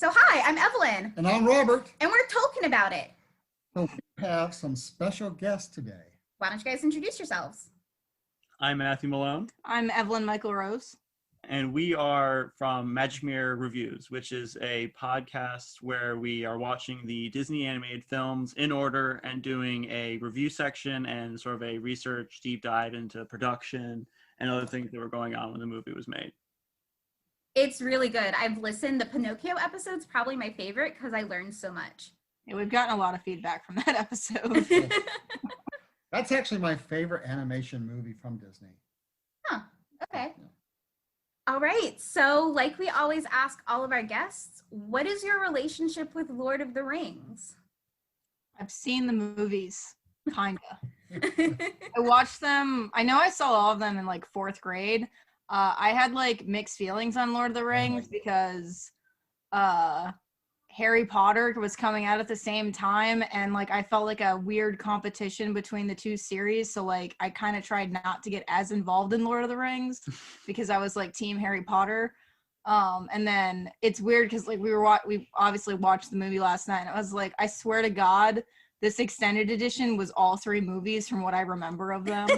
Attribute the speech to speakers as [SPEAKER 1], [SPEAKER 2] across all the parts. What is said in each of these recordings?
[SPEAKER 1] So hi, I'm Evelyn.
[SPEAKER 2] And I'm Robert.
[SPEAKER 1] And we're talking about it.
[SPEAKER 2] So we have some special guests today.
[SPEAKER 1] Why don't you guys introduce yourselves?
[SPEAKER 3] I'm Matthew Malone.
[SPEAKER 4] I'm Evelyn Michael Rose.
[SPEAKER 3] And we are from Magic Mirror Reviews, which is a podcast where we are watching the Disney animated films in order and doing a review section and sort of a research deep dive into production and other things that were going on when the movie was made.
[SPEAKER 1] It's really good. I've listened. The Pinocchio episode's probably my favorite because I learned so much.
[SPEAKER 4] Yeah, we've gotten a lot of feedback from that episode.
[SPEAKER 2] That's actually my favorite animation movie from Disney.
[SPEAKER 1] Huh, okay. Yeah. All right, so like we always ask all of our guests, what is your relationship with Lord of the Rings?
[SPEAKER 4] I've seen the movies, kinda. I watched them, I know I saw all of them in like 4th grade. I had like mixed feelings on Lord of the Rings because Harry Potter was coming out at the same time, and like I felt like a weird competition between the two series, so like I kind of tried not to get as involved in Lord of the Rings because I was like team Harry Potter. And then it's weird because like we obviously watched the movie last night, and I was like, I swear to God, this extended edition was all 3 movies from what I remember of them.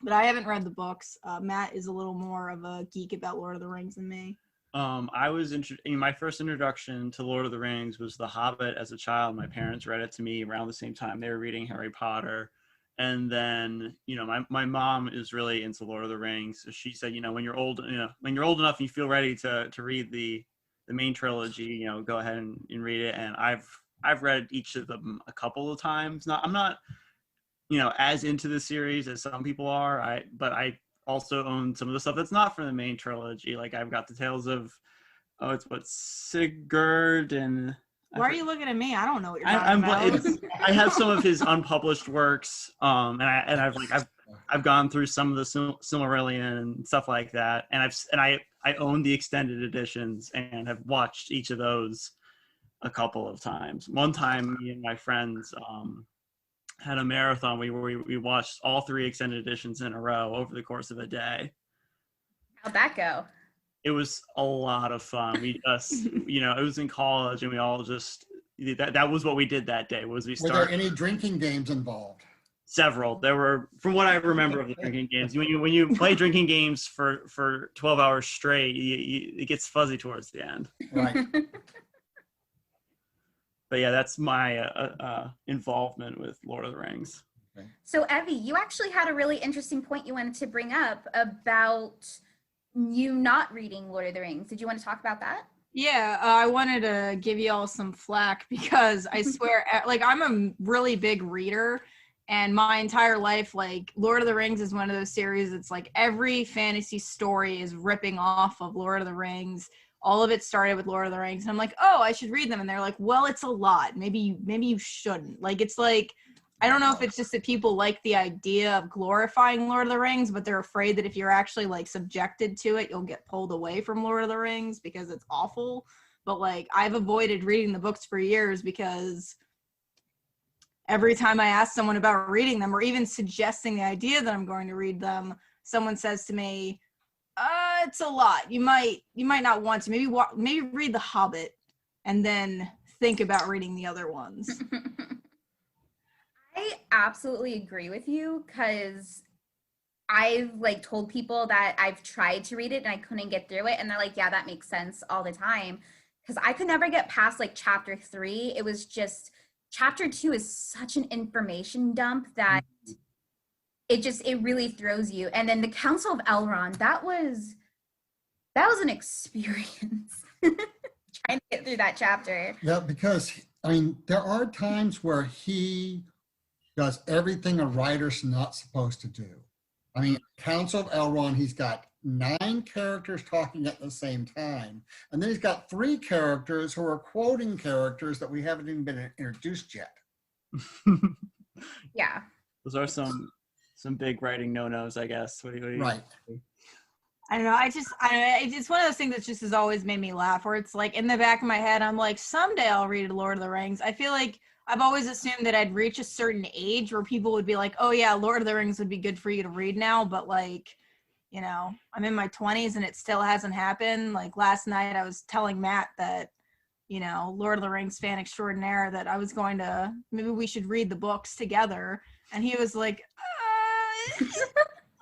[SPEAKER 4] But I haven't read the books. Matt is a little more of a geek about Lord of the Rings than me.
[SPEAKER 3] My first introduction to Lord of the Rings was The Hobbit as a child. My parents read it to me around the same time they were reading Harry Potter. And then, my mom is really into Lord of the Rings. So she said, when you're old enough and you feel ready to read the main trilogy, go ahead and read it. And I've read each of them a couple of times. I'm not as into the series as some people are. But I also own some of the stuff that's not from the main trilogy. Like I've got the Tales of, Sigurd and.
[SPEAKER 4] Why are you looking at me? I don't know what you're talking about.
[SPEAKER 3] I have some of his unpublished works, and I've gone through some of the Silmarillion and stuff like that, and I own the extended editions and have watched each of those a couple of times. One time, me and my friends had a marathon where we watched all 3 extended editions in a row over the course of a day.
[SPEAKER 1] How'd that go?
[SPEAKER 3] It was a lot of fun. We just, it was in college, and we all just that was what we did that day. Were
[SPEAKER 2] there any drinking games involved?
[SPEAKER 3] Several. There were, from what I remember of the drinking games. When you play drinking games for 12 hours straight, it gets fuzzy towards the end.
[SPEAKER 2] Right.
[SPEAKER 3] But yeah, that's my involvement with Lord of the Rings.
[SPEAKER 1] Okay. So Evie, you actually had a really interesting point you wanted to bring up about you not reading Lord of the Rings. Did you want to talk about that?
[SPEAKER 4] Yeah, I wanted to give you all some flack because I swear, like, I'm a really big reader, and my entire life, like, Lord of the Rings is one of those series that's like every fantasy story is ripping off of Lord of the Rings. All of it started with Lord of the Rings, and I'm like, oh, I should read them. And they're like, well, it's a lot. Maybe you shouldn't. Like, it's like, I don't know if it's just that people like the idea of glorifying Lord of the Rings, but they're afraid that if you're actually like subjected to it, you'll get pulled away from Lord of the Rings because it's awful. But like, I've avoided reading the books for years because every time I ask someone about reading them or even suggesting the idea that I'm going to read them, someone says to me, it's a lot. You might not want to. Maybe read The Hobbit and then think about reading the other ones.
[SPEAKER 1] I absolutely agree with you because I've like told people that I've tried to read it and I couldn't get through it, and they're like, yeah, that makes sense all the time, because I could never get past like chapter 3. It was just chapter 2 is such an information dump that it really throws you. And then the Council of Elrond, that was an experience trying to get through that chapter.
[SPEAKER 2] Yeah, because there are times where he does everything a writer's not supposed to do. Council of Elrond, he's got 9 characters talking at the same time, and then he's got 3 characters who are quoting characters that we haven't even been introduced yet.
[SPEAKER 1] Yeah,
[SPEAKER 3] those are some big writing no-nos, I guess. What do you
[SPEAKER 2] right.
[SPEAKER 4] I don't know. It's one of those things that just has always made me laugh, where it's like in the back of my head, I'm like, someday I'll read Lord of the Rings. I feel like I've always assumed that I'd reach a certain age where people would be like, oh yeah, Lord of the Rings would be good for you to read now. But like, you know, I'm in my 20s and it still hasn't happened. Like last night I was telling Matt that, you know, Lord of the Rings fan extraordinaire, that I was going to, maybe we should read the books together. And he was like,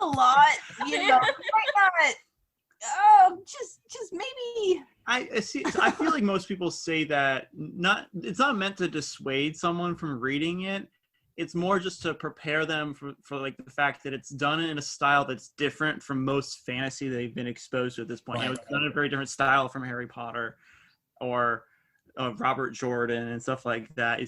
[SPEAKER 4] a lot, you know, might not, just maybe.
[SPEAKER 3] I see. I feel like most people say that it's not meant to dissuade someone from reading it. It's more just to prepare them for like the fact that it's done in a style that's different from most fantasy they've been exposed to at this point.
[SPEAKER 2] Right.
[SPEAKER 3] You know, it's done in a very different style from Harry Potter or Robert Jordan and stuff like that.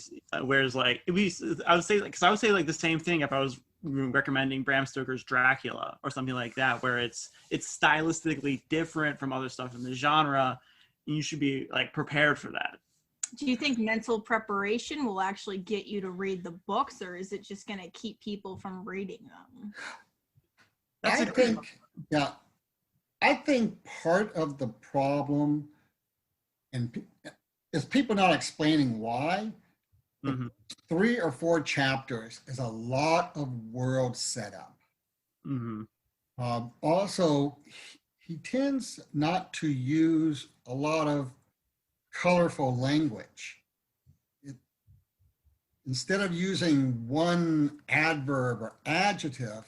[SPEAKER 3] Whereas like I would say like, because I would say like the same thing if I was recommending Bram Stoker's Dracula or something like that, where it's stylistically different from other stuff in the genre. And you should be like prepared for that.
[SPEAKER 4] Do you think mental preparation will actually get you to read the books, or is it just going to keep people from reading them?
[SPEAKER 2] I think part of the problem is people not explaining why.
[SPEAKER 3] Mm-hmm.
[SPEAKER 2] 3 or 4 chapters is a lot of world setup.
[SPEAKER 3] Mm-hmm.
[SPEAKER 2] Also, he tends not to use a lot of colorful language. Instead of using one adverb or adjective,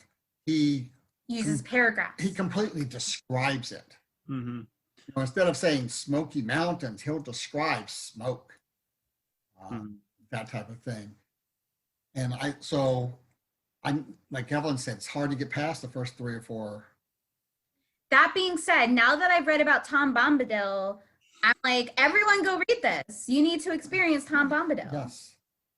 [SPEAKER 2] he
[SPEAKER 1] Uses paragraphs.
[SPEAKER 2] He completely describes it.
[SPEAKER 3] Mm-hmm.
[SPEAKER 2] You know, instead of saying Smoky Mountains, he'll describe smoke, that type of thing. And I'm like Evelyn said, it's hard to get past the first 3 or 4.
[SPEAKER 1] That being said, now that I've read about Tom Bombadil, I'm like, everyone go read this. You need to experience Tom Bombadil.
[SPEAKER 2] Yes.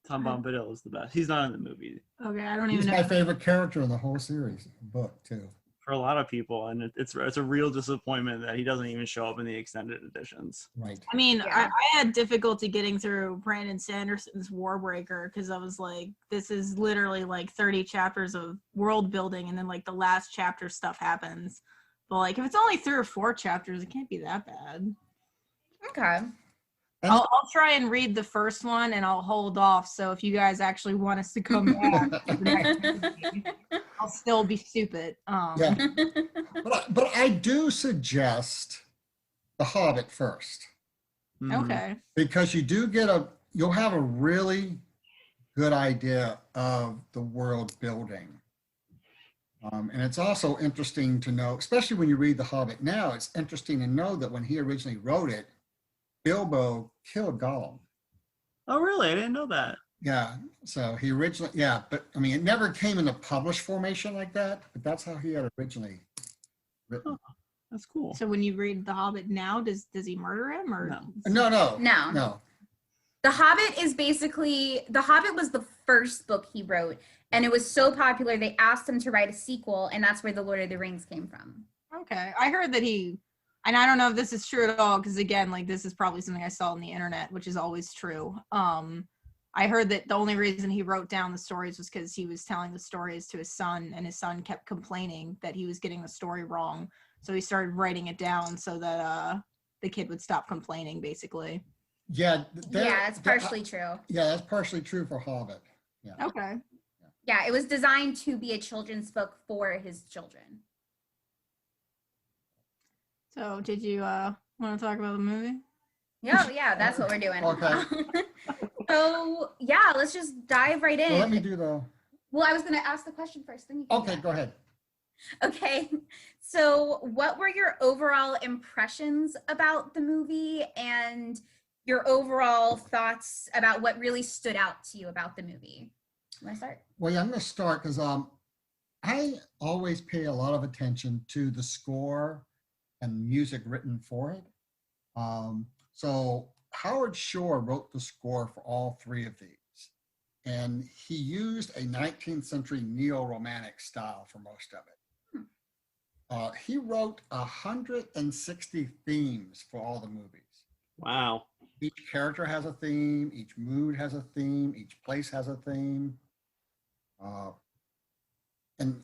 [SPEAKER 3] Tom Bombadil is the best. He's not in the movie.
[SPEAKER 4] Okay, I don't even
[SPEAKER 2] He's
[SPEAKER 4] know.
[SPEAKER 2] my favorite character in the whole series book too.
[SPEAKER 3] For a lot of people, and it's a real disappointment that he doesn't even show up in the extended editions.
[SPEAKER 2] Right.
[SPEAKER 4] I mean,
[SPEAKER 1] Yeah.
[SPEAKER 4] I had difficulty getting through Brandon Sanderson's Warbreaker because I was like, this is literally like 30 chapters of world building, and then like the last chapter stuff happens. But like, if it's only 3 or 4 chapters, it can't be that bad.
[SPEAKER 1] Okay.
[SPEAKER 4] I'll try and read the first one, and I'll hold off. So if you guys actually want us to come back, to the next movie, I'll still be stupid.
[SPEAKER 2] Yeah. But I do suggest The Hobbit first,
[SPEAKER 3] Mhm.
[SPEAKER 4] Okay.
[SPEAKER 2] because you'll have a really good idea of the world building. And it's also interesting to know, especially when you read The Hobbit now, it's interesting to know that when he originally wrote it, Bilbo killed Gollum.
[SPEAKER 3] Oh, really? I didn't know that.
[SPEAKER 2] Yeah, so he originally, yeah, but I mean, it never came in a published formation like that, but that's how he had originally written.
[SPEAKER 3] That's cool.
[SPEAKER 4] So when you read The Hobbit now, does he murder him or
[SPEAKER 3] No.
[SPEAKER 2] No.
[SPEAKER 1] The Hobbit was the first book he wrote, and it was so popular they asked him to write a sequel, and that's where the Lord of the Rings came from.
[SPEAKER 4] Okay. I heard that and I don't know if this is true at all, because again, like this is probably something I saw on the internet, which is always true. I heard that the only reason he wrote down the stories was because he was telling the stories to his son, and his son kept complaining that he was getting the story wrong. So he started writing it down so that the kid would stop complaining, basically.
[SPEAKER 2] Yeah.
[SPEAKER 1] Yeah, it's partially true.
[SPEAKER 2] Yeah, that's partially true for Hobbit. Yeah.
[SPEAKER 4] Okay.
[SPEAKER 1] Yeah, it was designed to be a children's book for his children.
[SPEAKER 4] So did you want to talk about the movie?
[SPEAKER 1] Yeah, that's what we're doing.
[SPEAKER 2] Okay.
[SPEAKER 1] So yeah, let's just dive right in.
[SPEAKER 2] Well, let me do
[SPEAKER 1] Well, I was going to ask the question first. Then you can do
[SPEAKER 2] okay,
[SPEAKER 1] that.
[SPEAKER 2] go ahead.
[SPEAKER 1] Okay. So what were your overall impressions about the movie and your overall thoughts about what really stood out to you about the movie? You want to start?
[SPEAKER 2] Well, yeah, I'm going to start because I always pay a lot of attention to the score and music written for it. So Howard Shore wrote the score for all 3 of these, and he used a 19th century neo-romantic style for most of it. He wrote 160 themes for all the movies.
[SPEAKER 3] Wow.
[SPEAKER 2] Each character has a theme, each mood has a theme, each place has a theme. And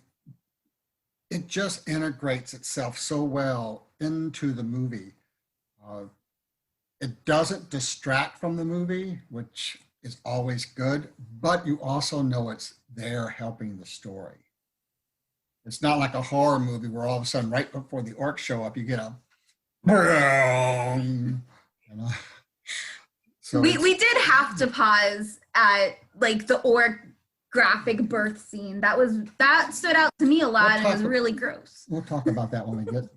[SPEAKER 2] it just integrates itself so well into the movie. It doesn't distract from the movie, which is always good, but you also know it's there helping the story. It's not like a horror movie where all of a sudden, right before the orcs show up, you get a boom, you know. So
[SPEAKER 1] we did have to pause at like the orc graphic birth scene. That stood out to me a lot, and it was really gross.
[SPEAKER 2] We'll talk about that when we get to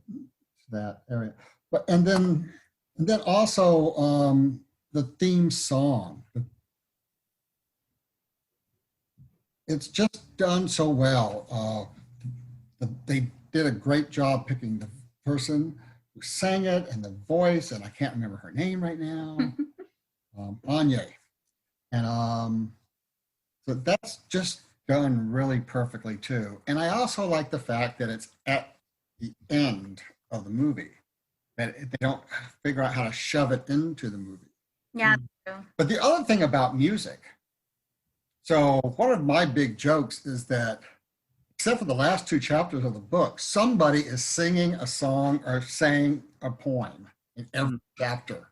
[SPEAKER 2] that area. But and then also the theme song. It's just done so well. They did a great job picking the person who sang it and the voice, and I can't remember her name right now. Anya. And so that's just done really perfectly too. And I also like the fact that it's at the end of the movie, that they don't figure out how to shove it into the movie.
[SPEAKER 1] Yeah.
[SPEAKER 2] But the other thing about music, so one of my big jokes is that, except for the last 2 chapters of the book, somebody is singing a song or saying a poem in every chapter.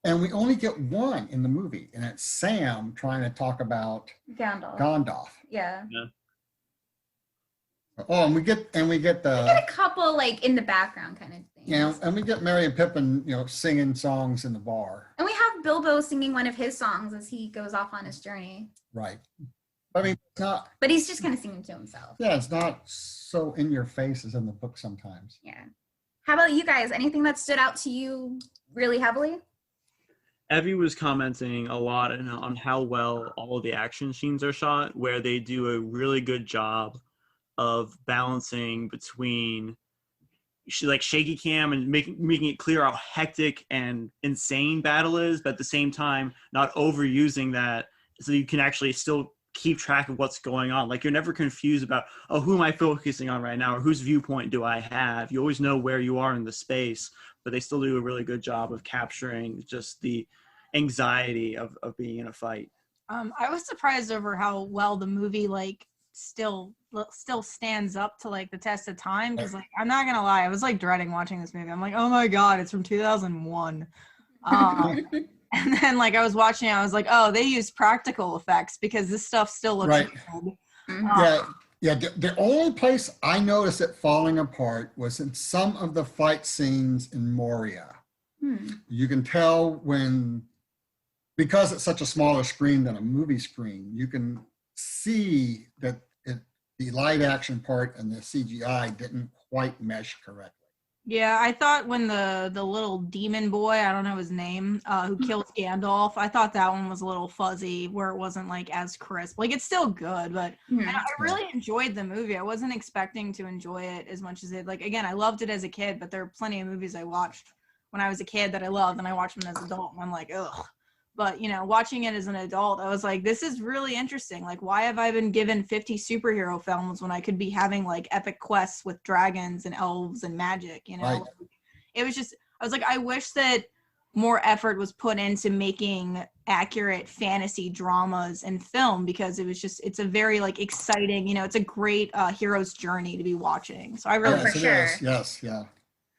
[SPEAKER 2] And we only get one in the movie, and it's Sam trying to talk about Gandalf.
[SPEAKER 1] Yeah.
[SPEAKER 2] Oh, and we get
[SPEAKER 1] a couple like in the background kind of things.
[SPEAKER 2] Yeah, and we get Merry and Pippin, singing songs in the bar.
[SPEAKER 1] And we have Bilbo singing one of his songs as he goes off on his journey.
[SPEAKER 2] Right. I mean, it's not.
[SPEAKER 1] But he's just kind of singing to himself.
[SPEAKER 2] Yeah, it's not so in your face as in the book sometimes.
[SPEAKER 1] Yeah. How about you guys? Anything that stood out to you really heavily?
[SPEAKER 3] Evie was commenting a lot on how well all of the action scenes are shot, where they do a really good job of balancing between shaky cam and making it clear how hectic and insane battle is, but at the same time not overusing that, so you can actually still keep track of what's going on. Like, you're never confused about, oh, who am I focusing on right now, or whose viewpoint do I have? You always know where you are in the space, but they still do a really good job of capturing just the anxiety of being in a fight.
[SPEAKER 4] I was surprised over how well the movie still stands up to the test of time, because I'm not gonna lie, I was dreading watching this movie. I'm like, oh my god, it's from 2001. And then I was watching it, I was like, oh, they used practical effects because this stuff still looks
[SPEAKER 2] right.
[SPEAKER 4] good.
[SPEAKER 2] Yeah. The only place I noticed it falling apart was in some of the fight scenes in Moria. You can tell because it's such a smaller screen than a movie screen, you can see that the live action part and the CGI didn't quite mesh correctly.
[SPEAKER 4] Yeah, I thought when the little demon boy, I don't know his name, who kills Gandalf, I thought that one was a little fuzzy, where it wasn't as crisp. It's still good, but I really enjoyed the movie. I wasn't expecting to enjoy it as much as it. Again, I loved it as a kid, but there are plenty of movies I watched when I was a kid that I loved, and I watched them as an adult, and I'm like, ugh. But, watching it as an adult, I was like, this is really interesting. Why have I been given 50 superhero films when I could be having, epic quests with dragons and elves and magic,
[SPEAKER 2] Right.
[SPEAKER 4] It was just, I was like, I wish that more effort was put into making accurate fantasy dramas and film, because it was just, it's a very, exciting, it's a great hero's journey to be watching. So I really...
[SPEAKER 1] for sure.
[SPEAKER 2] Yes, yeah.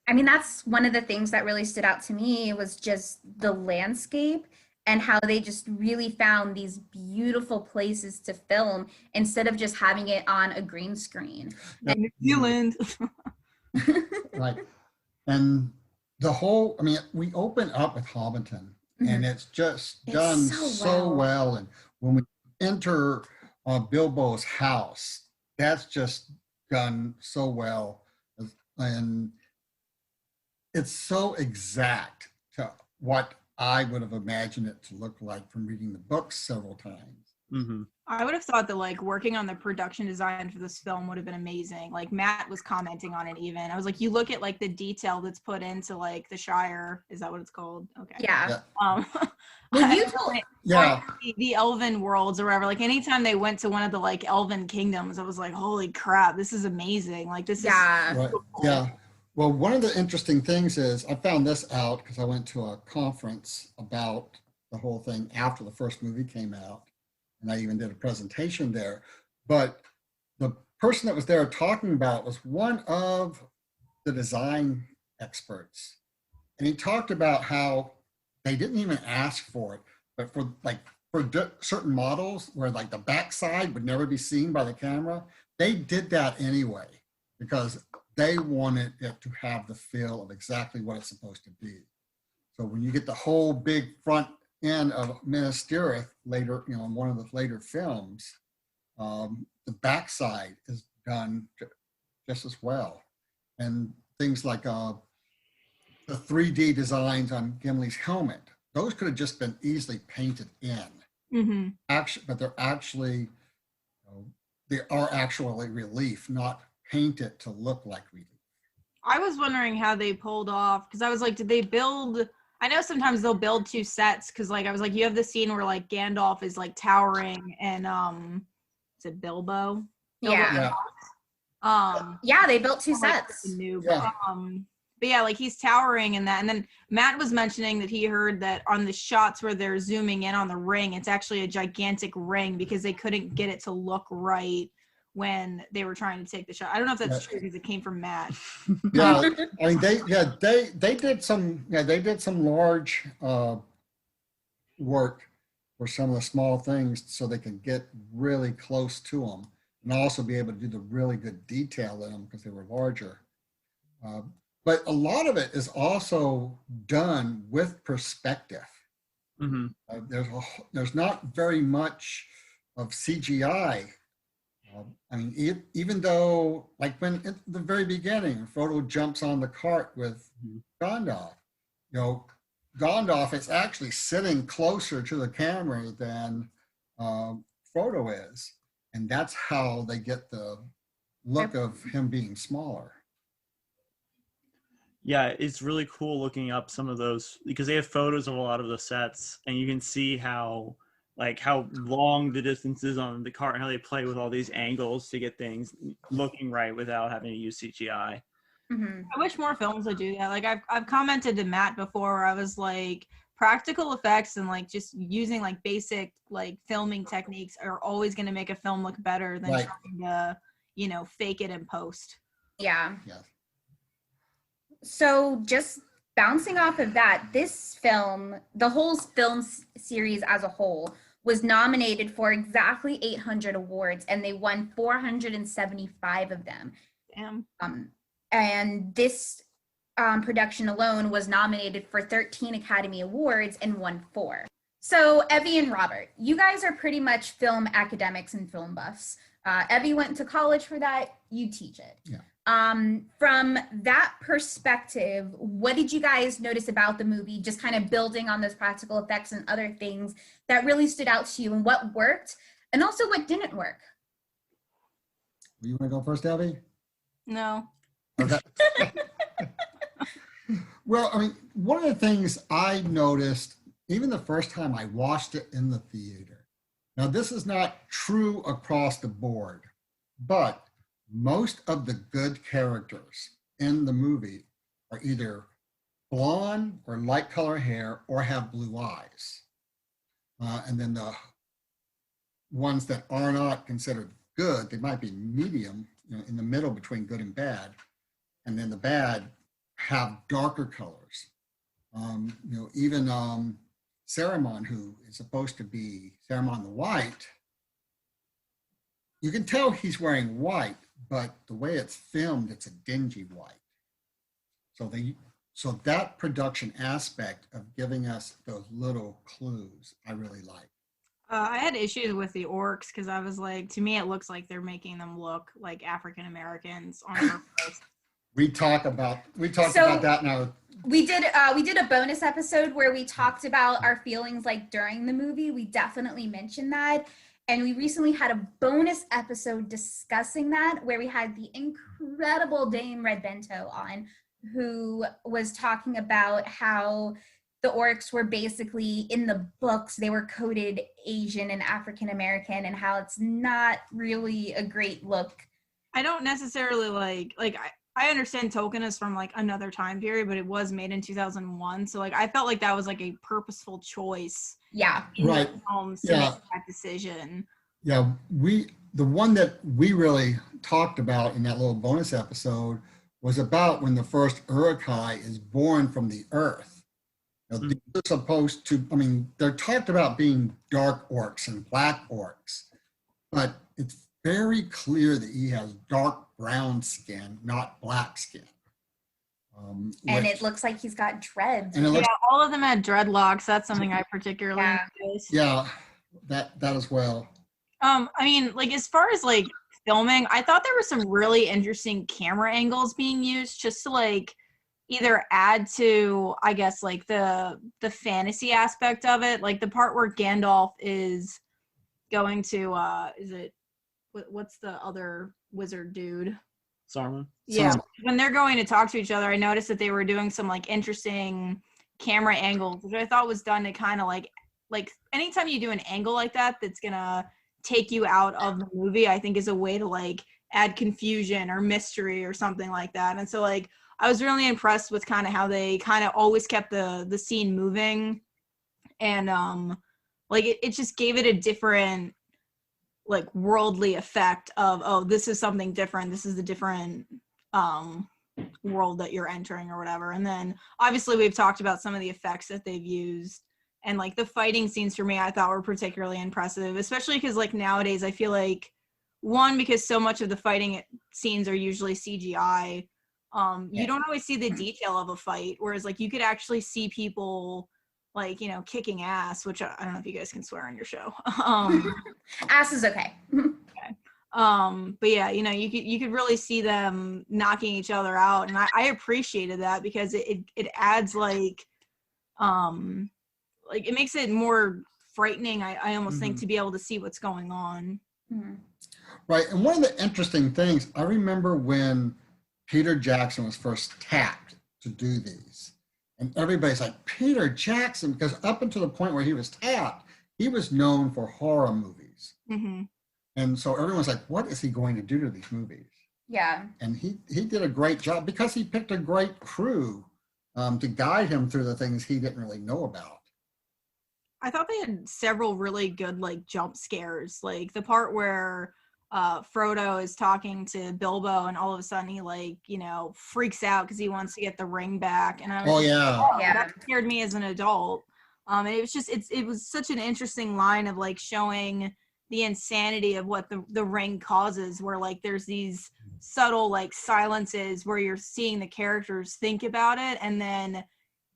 [SPEAKER 1] I mean, that's one of the things that really stood out to me, was just the landscape and how they just really found these beautiful places to film instead of just having it on a green screen.
[SPEAKER 4] And New Zealand.
[SPEAKER 2] Right. And the whole, we open up with Hobbiton, and it's just done so well. And when we enter Bilbo's house, that's just done so well. And it's so exact to what I would have imagined it to look like from reading the books several times.
[SPEAKER 3] Mm-hmm.
[SPEAKER 4] I would have thought that working on the production design for this film would have been amazing. Matt was commenting on it even. I was like, you look at the detail that's put into the Shire. Is that what it's called? Okay.
[SPEAKER 1] Yeah.
[SPEAKER 4] Well, you told the Elven worlds or whatever. Anytime they went to one of the Elven kingdoms, I was like, holy crap, this is amazing. This is
[SPEAKER 2] Right.
[SPEAKER 4] so cool.
[SPEAKER 2] Yeah. Well, one of the interesting things is, I found this out because I went to a conference about the whole thing after the first movie came out, and I even did a presentation there. But the person that was there talking about it was one of the design experts. And he talked about how they didn't even ask for it, but for certain models where the backside would never be seen by the camera, they did that anyway. because they wanted it to have the feel of exactly what it's supposed to be. So when you get the whole big front end of Minas Tirith later, you know, in one of the later films, the backside is done just as well. And things like the 3D designs on Gimli's helmet, those could have just been easily painted in.
[SPEAKER 4] Mm-hmm.
[SPEAKER 2] Actually, but they're actually, you know, they are actually relief, not painted to look like relief.
[SPEAKER 4] I was wondering how they pulled off, because I was like, did they build? I know sometimes they'll build two sets, because like I was like, you have the scene where like Gandalf is like towering, and is it Bilbo?
[SPEAKER 1] Yeah.
[SPEAKER 2] Yeah.
[SPEAKER 1] They built two
[SPEAKER 4] Like,
[SPEAKER 1] sets.
[SPEAKER 4] the noob.
[SPEAKER 2] Yeah.
[SPEAKER 4] But yeah, like he's towering in that. And then Matt was mentioning that he heard that on the shots where they're zooming in on the ring, it's actually a gigantic ring because they couldn't get it to look right when they were trying to take the shot. I don't know if that's true because it came from Matt.
[SPEAKER 2] Yeah, I mean they did some large work for some of the small things so they can get really close to them and also be able to do the really good detail in them because they were larger. But a lot of it is also done with perspective.
[SPEAKER 3] Mm-hmm.
[SPEAKER 2] There's not very much of CGI. I mean, even though, like when at the very beginning, Frodo jumps on the cart with Gandalf, you know, Gandalf is actually sitting closer to the camera than Frodo is. And that's how they get the look of him being smaller.
[SPEAKER 3] Yeah, it's really cool looking up some of those because they have photos of a lot of the sets, and you can see how long the distance is on the cart and how they play with all these angles to get things looking right without having to use CGI.
[SPEAKER 1] Mm-hmm.
[SPEAKER 4] I wish more films would do that. Like I've commented to Matt before where I was like, practical effects and like just using like basic like filming techniques are always going to make a film look better than
[SPEAKER 2] Right.
[SPEAKER 4] trying to, you know, fake it in post.
[SPEAKER 1] Yeah.
[SPEAKER 2] Yeah.
[SPEAKER 1] So just bouncing off of that, this film, the whole film series as a whole, was nominated for exactly 800 awards, and they won 475 of them.
[SPEAKER 4] Damn.
[SPEAKER 1] And this production alone was nominated for 13 Academy Awards and won 4. So Evie and Robert, you guys are pretty much film academics and film buffs. Evie went to college for that. You teach it.
[SPEAKER 2] Yeah.
[SPEAKER 1] From that perspective, what did you guys notice about the movie, just kind of building on those practical effects and other things that really stood out to you, and what worked and also what didn't work?
[SPEAKER 2] You want to go first, Abby?
[SPEAKER 4] No.
[SPEAKER 2] Okay. Well, I mean, one of the things I noticed, even the first time I watched it in the theater, now this is not true across the board, but most of the good characters in the movie are either blonde or light color hair or have blue eyes. And then the ones that are not considered good, they might be medium, you know, in the middle between good and bad. And then the bad have darker colors. You know, even Saruman, who is supposed to be Saruman the White, you can tell he's wearing white, but the way it's filmed, it's a dingy white. So that production aspect of giving us those little clues, I really like.
[SPEAKER 4] I had issues with the orcs because I was like, to me, it looks like they're making them look like African Americans on purpose.
[SPEAKER 2] We talked about that now.
[SPEAKER 1] We did a bonus episode where we talked about our feelings like during the movie. We definitely mentioned that. And we recently had a bonus episode discussing that where we had the incredible Dame Red Bento on, who was talking about how the orcs were basically in the books, they were coded Asian and African American, and how it's not really a great look.
[SPEAKER 4] I don't necessarily like I understand Tolkien is from like another time period, but it was made in 2001. So like I felt like that was like a purposeful choice.
[SPEAKER 1] Yeah.
[SPEAKER 2] Right.
[SPEAKER 4] To
[SPEAKER 2] Yeah.
[SPEAKER 4] make that decision.
[SPEAKER 2] Yeah, the one that we really talked about in that little bonus episode was about when the first Uruk-hai is born from the earth. Now, these are supposed to, I mean, they're talked about being dark orcs and black orcs, but it's very clear that he has dark brown skin, not black skin.
[SPEAKER 1] And it looks like he's got dreads.
[SPEAKER 2] And it looks,
[SPEAKER 4] Yeah, all of them had dreadlocks. That's something I particularly
[SPEAKER 1] Yeah.
[SPEAKER 4] noticed.
[SPEAKER 2] yeah, that as well.
[SPEAKER 4] I mean, like as far as like filming, I thought there were some really interesting camera angles being used just to like either add to, I guess, like the fantasy aspect of it. Like the part where Gandalf is going to is it what's the other wizard dude?
[SPEAKER 3] Saruman.
[SPEAKER 4] Yeah, when they're going to talk to each other, I noticed that they were doing some like interesting camera angles, which I thought was done to kind of like anytime you do an angle like that that's gonna take you out of the movie, I think is a way to like add confusion or mystery or something like that. And so like I was really impressed with kind of how they kind of always kept the scene moving, and like it just gave it a different like worldly effect of, oh, this is something different, this is a different world that you're entering or whatever. And then obviously we've talked about some of the effects that they've used, and like the fighting scenes for me I thought were particularly impressive, especially because like nowadays I feel like, one, because so much of the fighting scenes are usually CGI, you don't always see the detail of a fight, whereas like you could actually see people like, you know, kicking ass, which I don't know if you guys can swear on your show.
[SPEAKER 1] Ass is okay.
[SPEAKER 4] Okay. But yeah, you know, you could really see them knocking each other out, and I appreciated that because it adds like it makes it more frightening. I almost think, to be able to see what's going on.
[SPEAKER 1] Mm-hmm.
[SPEAKER 2] Right. And one of the interesting things, I remember when Peter Jackson was first tapped to do these, and everybody's like, Peter Jackson, because up until the point where he was tapped, he was known for horror movies.
[SPEAKER 4] Mm-hmm.
[SPEAKER 2] And so everyone's like, what is he going to do to these movies?
[SPEAKER 1] Yeah.
[SPEAKER 2] And he did a great job because he picked a great crew to guide him through the things he didn't really know about.
[SPEAKER 4] I thought they had several really good like jump scares, like the part where Frodo is talking to Bilbo and all of a sudden he like, you know, freaks out because he wants to get the ring back. And I was that scared me as an adult. And it was just, it was such an interesting line of like showing the insanity of what the ring causes, where like there's these subtle like silences where you're seeing the characters think about it, and then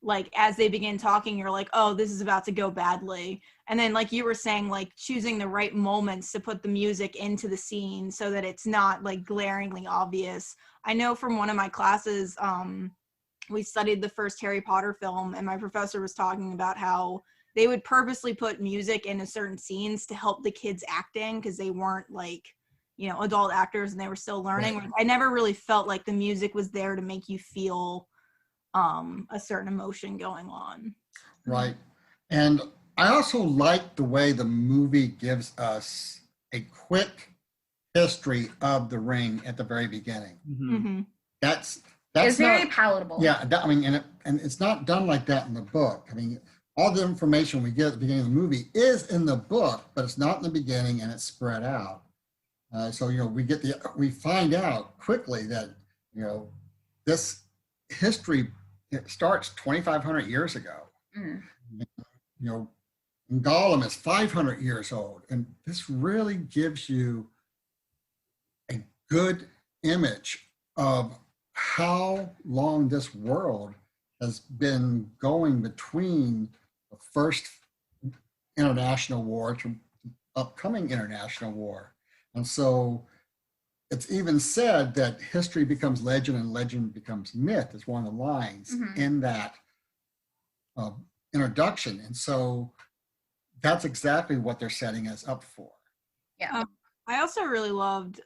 [SPEAKER 4] like as they begin talking you're like, oh, this is about to go badly. And then like you were saying, like choosing the right moments to put the music into the scene so that it's not like glaringly obvious. I know from one of my classes, we studied the first Harry Potter film, and my professor was talking about how they would purposely put music into certain scenes to help the kids acting because they weren't like, you know, adult actors and they were still learning. Right. I never really felt like the music was there to make you feel a certain emotion going on.
[SPEAKER 2] Right. And I also like the way the movie gives us a quick history of the ring at the very beginning.
[SPEAKER 4] Mm-hmm.
[SPEAKER 2] That's
[SPEAKER 1] it's very palatable.
[SPEAKER 2] Yeah, I mean, and it's not done like that in the book. I mean, all the information we get at the beginning of the movie is in the book, but it's not in the beginning and it's spread out. So, you know, we find out quickly that, you know, this history, it starts 2,500 years ago. Mm. You know, Gollum is 500 years old. And this really gives you a good image of how long this world has been going between the first international war to upcoming international war. And so it's even said that history becomes legend and legend becomes myth is one of the lines in that introduction. And so that's exactly what they're setting us up for.
[SPEAKER 1] Yeah.
[SPEAKER 4] I also really loved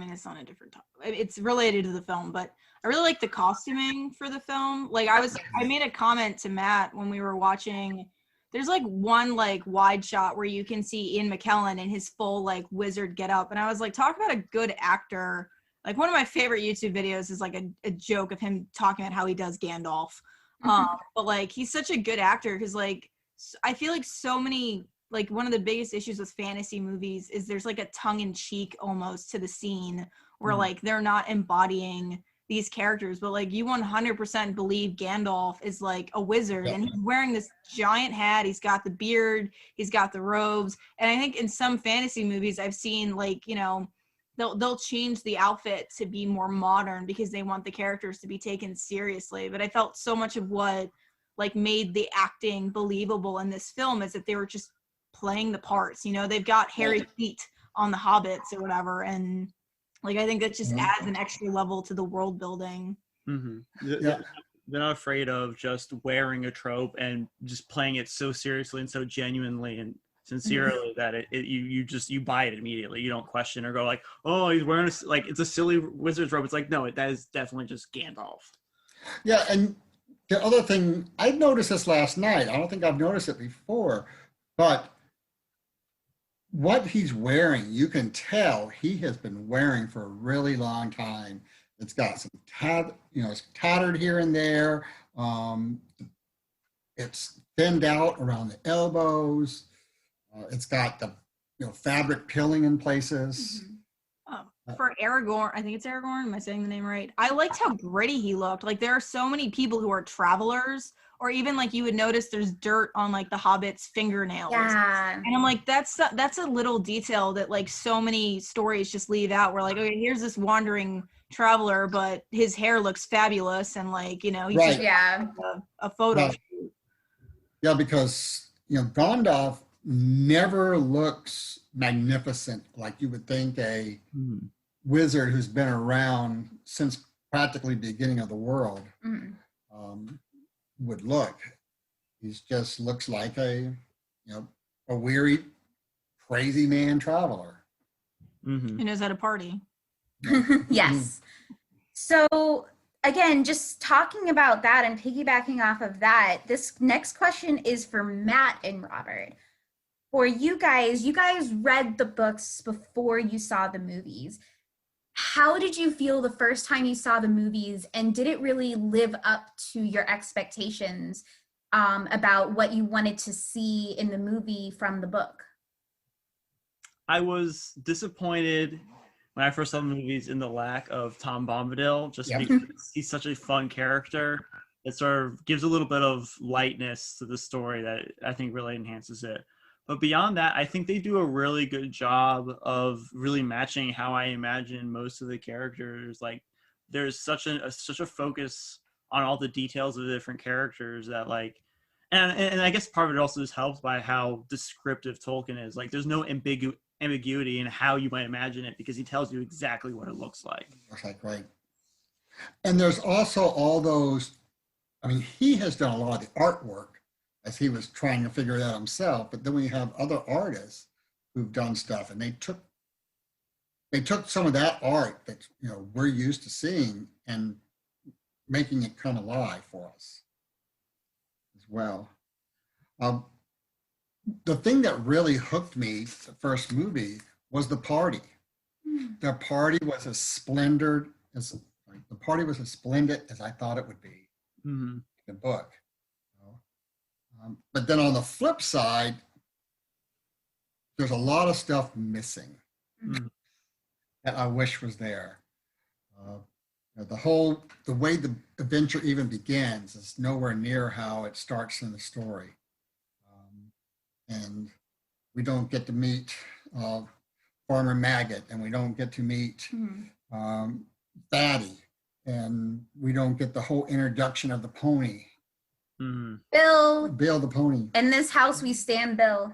[SPEAKER 4] it's on a different topic. It's related to the film, but I really like the costuming for the film. Like I made a comment to Matt when we were watching. There's like one like wide shot where you can see Ian McKellen in his full like wizard getup, and I was like, talk about a good actor. Like one of my favorite YouTube videos is like a joke of him talking about how he does Gandalf. But like he's such a good actor because like I feel like so many, like one of the biggest issues with fantasy movies is there's like a tongue-in-cheek almost to the scene where like they're not embodying these characters, but like you 100% believe Gandalf is like a wizard and he's wearing this giant hat, he's got the beard, he's got the robes. And I think in some fantasy movies I've seen like, you know, they'll change the outfit to be more modern because they want the characters to be taken seriously. But I felt so much of what like made the acting believable in this film is that they were just playing the parts. You know, they've got hairy feet on the hobbits or whatever, and like I think that just adds an extra level to the world building.
[SPEAKER 3] Mm-hmm.
[SPEAKER 2] Yeah.
[SPEAKER 3] They're not afraid of just wearing a trope and just playing it so seriously and so genuinely and sincerely that you buy it immediately. You don't question or go like, oh, he's wearing like it's a silly wizard's robe. It's like, no, that is definitely just Gandalf.
[SPEAKER 2] Yeah, and the other thing, I noticed this last night. I don't think I've noticed it before, but what he's wearing, you can tell he has been wearing for a really long time. It's got some it's tattered here and there. It's thinned out around the elbows. It's got the fabric pilling in places.
[SPEAKER 4] For Aragorn, I think it's Aragorn. Am I saying the name right? I liked how gritty he looked. Like there are so many people who are travelers, or even like you would notice there's dirt on like the Hobbit's fingernails.
[SPEAKER 1] Yeah.
[SPEAKER 4] And I'm like, that's a little detail that like so many stories just leave out. We're like, okay, here's this wandering traveler, but his hair looks fabulous, and like he's
[SPEAKER 2] Right.
[SPEAKER 4] just a photo
[SPEAKER 2] Right.
[SPEAKER 4] shoot.
[SPEAKER 2] Yeah, because Gandalf never looks magnificent like you would think a wizard who's been around since practically the beginning of the world would look. He just looks like a weary, crazy man traveler.
[SPEAKER 4] Who knows at a party?
[SPEAKER 1] Yes. So again, just talking about that and piggybacking off of that, this next question is for Matt and Robert. For you guys read the books before you saw the movies. How did you feel the first time you saw the movies, and did it really live up to your expectations about what you wanted to see in the movie from the book?
[SPEAKER 3] I was disappointed when I first saw the movies in the lack of Tom Bombadil, just because he's such a fun character. It sort of gives a little bit of lightness to the story that I think really enhances it. But beyond that, I think they do a really good job of really matching how I imagine most of the characters. Like there's such a focus on all the details of the different characters that like, and I guess part of it also is helped by how descriptive Tolkien is. Like there's no ambiguity in how you might imagine it because he tells you exactly what it looks like.
[SPEAKER 2] Right. And there's also all those, he has done a lot of the artwork as he was trying to figure it out himself, but then we have other artists who've done stuff, and they took some of that art that we're used to seeing and making it come alive for us as well. The thing that really hooked me the first movie was the party. The party was as splendid as I thought it would be in the book. But then on the flip side, there's a lot of stuff missing that I wish was there. The way the adventure even begins is nowhere near how it starts in the story. And we don't get to meet Farmer Maggot, and we don't get to meet Fatty, and we don't get the whole introduction of the pony.
[SPEAKER 1] Bill
[SPEAKER 2] the pony.
[SPEAKER 1] In this house we stand Bill.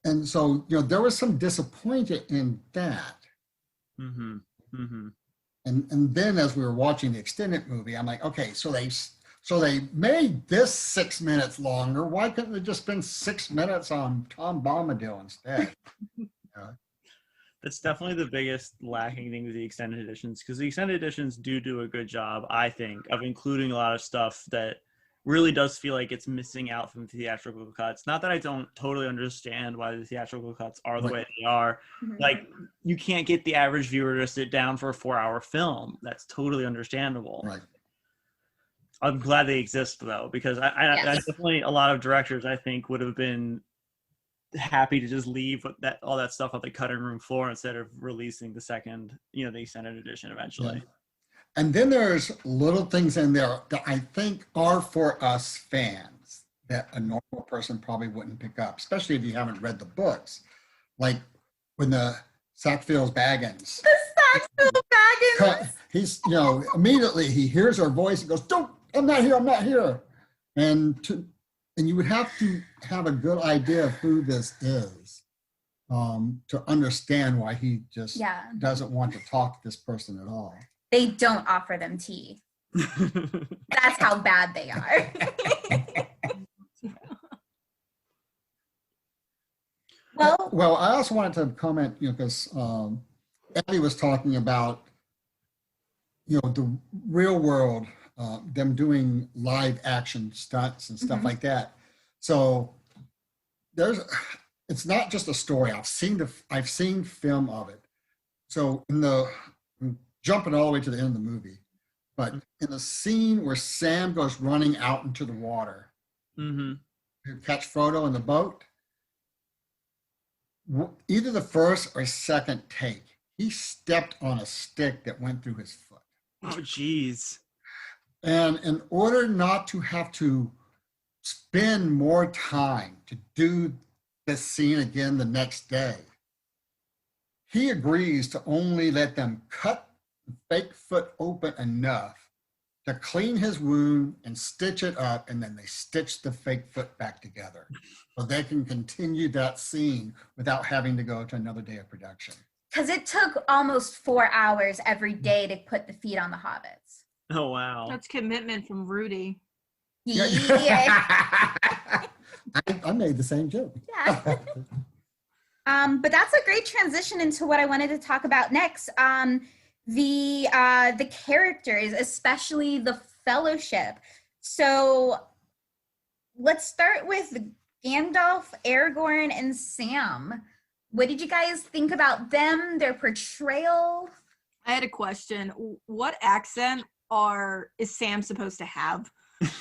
[SPEAKER 2] And so there was some disappointment in that. And then as we were watching the extended movie, I'm like, okay, so they made this 6 minutes longer. Why couldn't it just been 6 minutes on Tom Bombadil instead?
[SPEAKER 3] That's definitely the biggest lacking thing with the extended editions, because the extended editions do a good job, I think, of including a lot of stuff that really does feel like it's missing out from the theatrical cuts. Not that I don't totally understand why the theatrical cuts are the way they are. Like, you can't get the average viewer to sit down for a 4-hour film. That's totally understandable.
[SPEAKER 2] Right.
[SPEAKER 3] I'm glad they exist, though, because I definitely, a lot of directors, I think, would have been happy to just leave all that stuff on the cutting room floor instead of releasing the second, the extended edition eventually.
[SPEAKER 2] Yeah. And then there's little things in there that I think are for us fans that a normal person probably wouldn't pick up, especially if you haven't read the books. Like when the Sackville's Baggins.
[SPEAKER 1] The Sackville Baggins.
[SPEAKER 2] He's, immediately he hears her voice and goes, "Don't, I'm not here. And you would have to have a good idea of who this is to understand why he just doesn't want to talk to this person at all.
[SPEAKER 1] They don't offer them tea. That's how bad they are.
[SPEAKER 2] Well, I also wanted to comment, because Ellie was talking about, the real world, them doing live action stunts and stuff like that. So it's not just a story. I've seen film of it. So I'm jumping all the way to the end of the movie, but in the scene where Sam goes running out into the water to catch Frodo in the boat, either the first or second take, he stepped on a stick that went through his foot.
[SPEAKER 3] Oh, geez.
[SPEAKER 2] And in order not to have to spend more time to do this scene again the next day, he agrees to only let them cut the fake foot open enough to clean his wound and stitch it up, and then they stitch the fake foot back together so they can continue that scene without having to go to another day of production.
[SPEAKER 1] Because it took almost 4 hours every day to put the feet on the hobbits.
[SPEAKER 3] Oh, wow.
[SPEAKER 4] That's commitment from Rudy.
[SPEAKER 1] Yeah.
[SPEAKER 2] I made the same joke.
[SPEAKER 1] Yeah. But that's a great transition into what I wanted to talk about next. The characters, especially the Fellowship. So let's start with Gandalf, Aragorn, and Sam. What did you guys think about them, their portrayal?
[SPEAKER 4] I had a question. What accent is Sam supposed to have?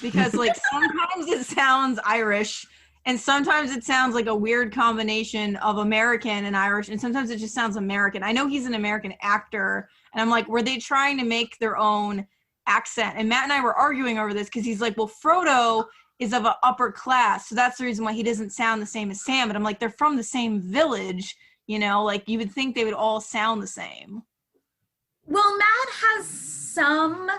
[SPEAKER 4] Because sometimes it sounds Irish, and sometimes it sounds like a weird combination of American and Irish, and sometimes it just sounds American. I know he's an American actor, and I'm like, were they trying to make their own accent? And Matt and I were arguing over this because he's like, well, Frodo is of an upper class, so that's the reason why he doesn't sound the same as Sam. But I'm like, they're from the same village, you would think they would all sound the same.
[SPEAKER 1] Well, Matt has some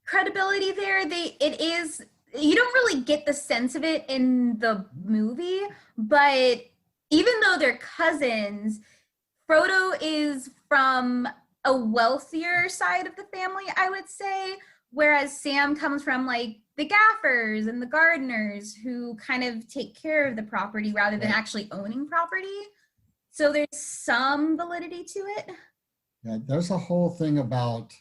[SPEAKER 1] credibility there. You don't really get the sense of it in the movie, but even though they're cousins, Frodo is from a wealthier side of the family, I would say, whereas Sam comes from the gaffers and the gardeners who kind of take care of the property rather than actually owning property. So there's some validity to it.
[SPEAKER 2] Yeah, there's a whole thing about,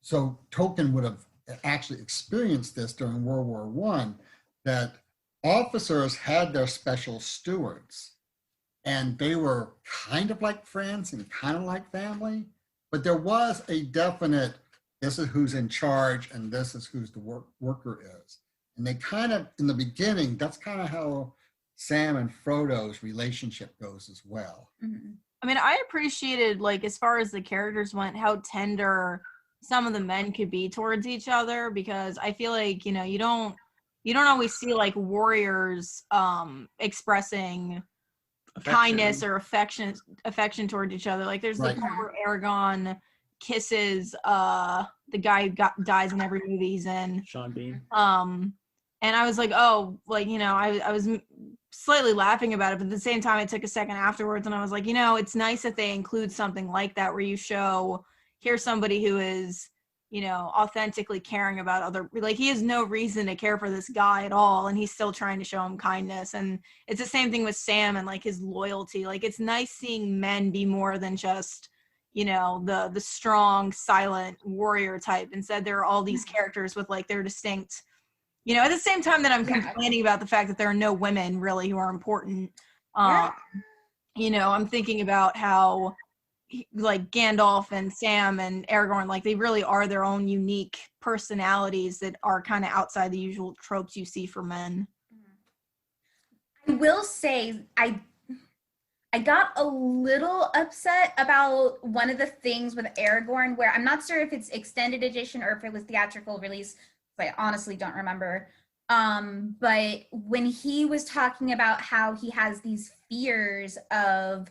[SPEAKER 2] so Tolkien would have actually experienced this during World War I, that officers had their special stewards, and they were kind of like friends and kind of like family, but there was a definite, this is who's in charge and this is who's the worker is. And they kind of, in the beginning, that's kind of how Sam and Frodo's relationship goes as well.
[SPEAKER 1] Mm-hmm.
[SPEAKER 4] I mean, I appreciated, as far as the characters went, how tender some of the men could be towards each other, because I feel like, you don't always see warriors expressing kindness or affection toward each other. There's the part where Aragorn kisses the guy who dies in every movie he's in,
[SPEAKER 3] Sean Bean.
[SPEAKER 4] And I was like, oh, I was slightly laughing about it, but at the same time I took a second afterwards and I was like, it's nice that they include something like that where you show, here's somebody who is, authentically caring about other, he has no reason to care for this guy at all, and he's still trying to show him kindness. And it's the same thing with Sam and his loyalty. It's nice seeing men be more than just, the strong, silent warrior type. Instead, there are all these characters with their distinct, at the same time that I'm complaining about the fact that there are no women really who are important. I'm thinking about how Gandalf and Sam and Aragorn, they really are their own unique personalities that are kind of outside the usual tropes you see for men.
[SPEAKER 1] I will say I got a little upset about one of the things with Aragorn, where I'm not sure if it's extended edition or if it was theatrical release. I honestly don't remember. But when he was talking about how he has these fears of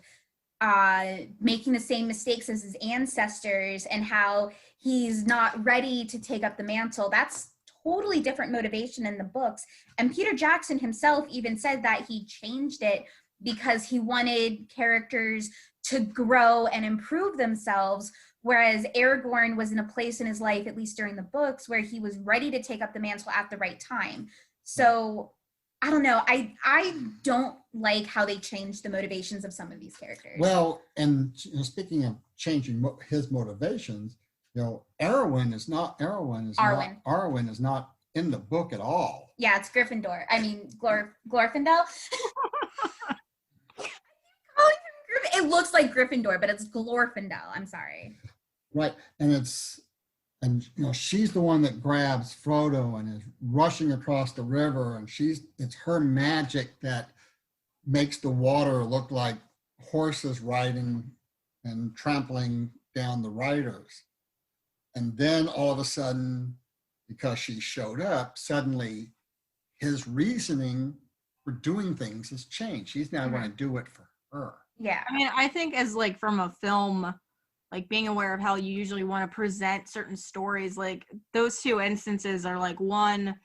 [SPEAKER 1] making the same mistakes as his ancestors and how he's not ready to take up the mantle, that's totally different motivation in the books. And Peter Jackson himself even said that he changed it because he wanted characters to grow and improve themselves, whereas Aragorn was in a place in his life, at least during the books, where he was ready to take up the mantle at the right time. So I don't know. I don't like how they changed the motivations of some of these characters.
[SPEAKER 2] Well, and speaking of changing his motivations, Arwen is not in the book at all.
[SPEAKER 1] Yeah, it's Gryffindor. I mean, Glorfindel. It looks like Gryffindor, but it's Glorfindel. I'm sorry.
[SPEAKER 2] Right, and she's the one that grabs Frodo and is rushing across the river, and it's her magic that makes the water look like horses riding and trampling down the riders. And then all of a sudden, because she showed up, suddenly his reasoning for doing things has changed. He's now going to do it for her.
[SPEAKER 1] Yeah.
[SPEAKER 4] I mean, I think as like from a film, like being aware of how you usually want to present certain stories, like those two instances are like, one,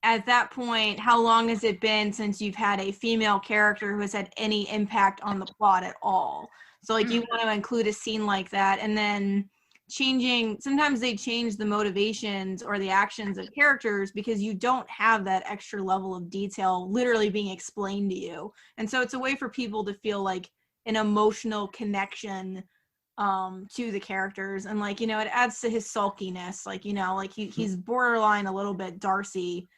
[SPEAKER 4] at that point, how long has it been since you've had a female character who has had any impact on the plot at all? So like you want to include a scene like that, and then sometimes they change the motivations or the actions of characters because you don't have that extra level of detail literally being explained to you. And so it's a way for people to feel like an emotional connection to the characters, and like, it adds to his sulkiness, like, like he's borderline a little bit Darcy,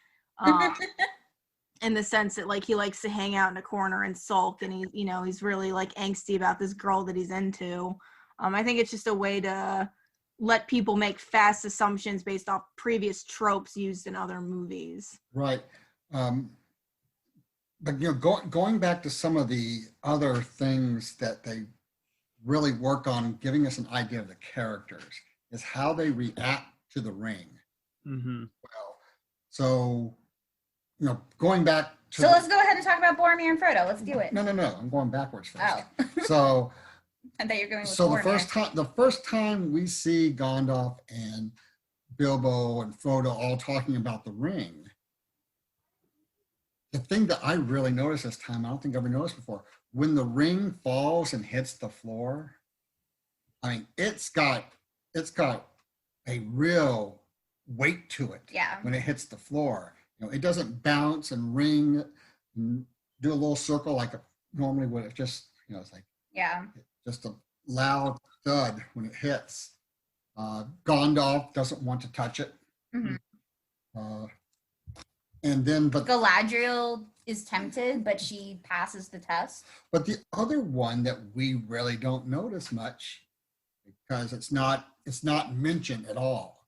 [SPEAKER 4] in the sense that like he likes to hang out in a corner and sulk, and he's really like angsty about this girl that he's into. I think it's just a way to let people make fast assumptions based off previous tropes used in other movies.
[SPEAKER 2] Right. But going back to some of the other things that they really work on giving us an idea of the characters is how they react to the ring.
[SPEAKER 3] Mm-hmm.
[SPEAKER 2] Well, so going back to
[SPEAKER 1] let's go ahead and talk about Boromir and Frodo. Let's do it.
[SPEAKER 2] No, I'm going backwards first.
[SPEAKER 1] Oh.
[SPEAKER 2] So
[SPEAKER 1] I thought you were going with
[SPEAKER 2] so
[SPEAKER 1] Boromir.
[SPEAKER 2] the first time we see Gandalf and Bilbo and Frodo all talking about the ring, the thing that I really noticed this time, I don't think I've ever noticed before, when the ring falls and hits the floor, I mean, it's got a real weight to it.
[SPEAKER 1] Yeah.
[SPEAKER 2] When it hits the floor, it doesn't bounce and ring and do a little circle like it normally would. It just, it's like,
[SPEAKER 1] Yeah.
[SPEAKER 2] just a loud thud when it hits. Gandalf doesn't want to touch it.
[SPEAKER 1] Mm-hmm.
[SPEAKER 2] And then, but
[SPEAKER 1] Galadriel is tempted, but she passes the test.
[SPEAKER 2] But the other one that we really don't notice much, because it's not mentioned at all.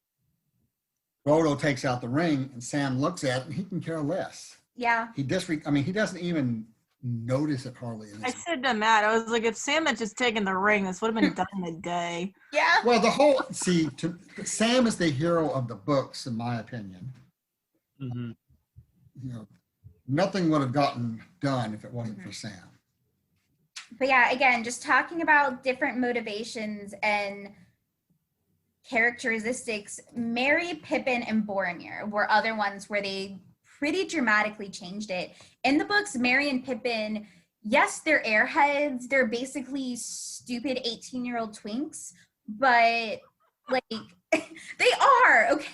[SPEAKER 2] Frodo takes out the ring, and Sam looks at it, and he can care less.
[SPEAKER 1] Yeah.
[SPEAKER 2] He doesn't even notice it hardly.
[SPEAKER 4] I said to Matt, I was like, if Sam had just taken the ring, this would have been done in a day.
[SPEAKER 1] Yeah.
[SPEAKER 2] Well, Sam is the hero of the books, in my opinion.
[SPEAKER 3] Mm-hmm.
[SPEAKER 2] Nothing would have gotten done if it wasn't for Sam.
[SPEAKER 1] But yeah, again, just talking about different motivations and characteristics, Merry, Pippin, and Boromir were other ones where they pretty dramatically changed it. In the books, Merry and Pippin, yes, they're airheads. They're basically stupid 18-year-old twinks, but like they are, okay.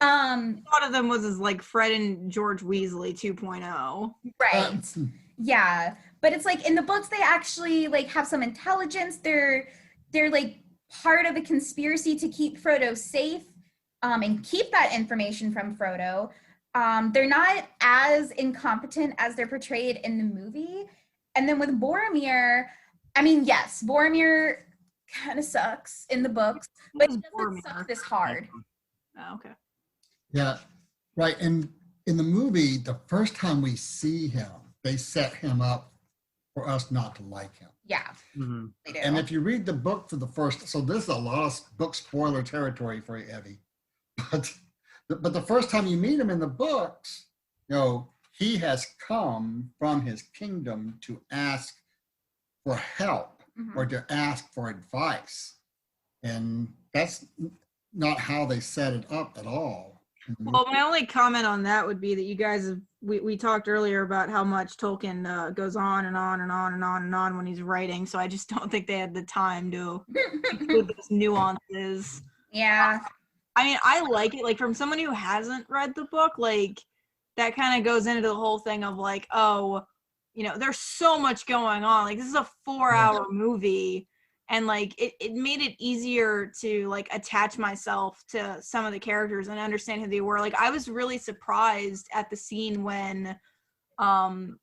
[SPEAKER 4] A lot of them was as like Fred and George Weasley 2.0.
[SPEAKER 1] Right. Yeah. But it's like in the books, they actually like have some intelligence. They're like part of a conspiracy to keep Frodo safe, and keep that information from Frodo. They're not as incompetent as they're portrayed in the movie. And then with Boromir, I mean, yes, Boromir kind of sucks in the books, but he doesn't suck this hard.
[SPEAKER 4] Oh, okay.
[SPEAKER 2] Yeah, right. And in the movie, the first time we see him, they set him up for us not to like him.
[SPEAKER 1] Yeah,
[SPEAKER 3] Mm-hmm.
[SPEAKER 1] they do.
[SPEAKER 2] And if you read the book for the first, so this is a lot of book spoiler territory for you, Evie. But But the first time you meet him in the books, he has come from his kingdom to ask for help or to ask for advice. And that's not how they set it up at all.
[SPEAKER 4] Well, my only comment on that would be that you guys have, we talked earlier about how much Tolkien goes on and on and on and on and on when he's writing. So I just don't think they had the time to include those nuances.
[SPEAKER 1] Yeah.
[SPEAKER 4] I mean, I like it. Like, from someone who hasn't read the book, like, that kind of goes into the whole thing of like, oh, there's so much going on. Like, this is a 4-hour movie. And like it made it easier to like attach myself to some of the characters and understand who they were. Like, I was really surprised at the scene when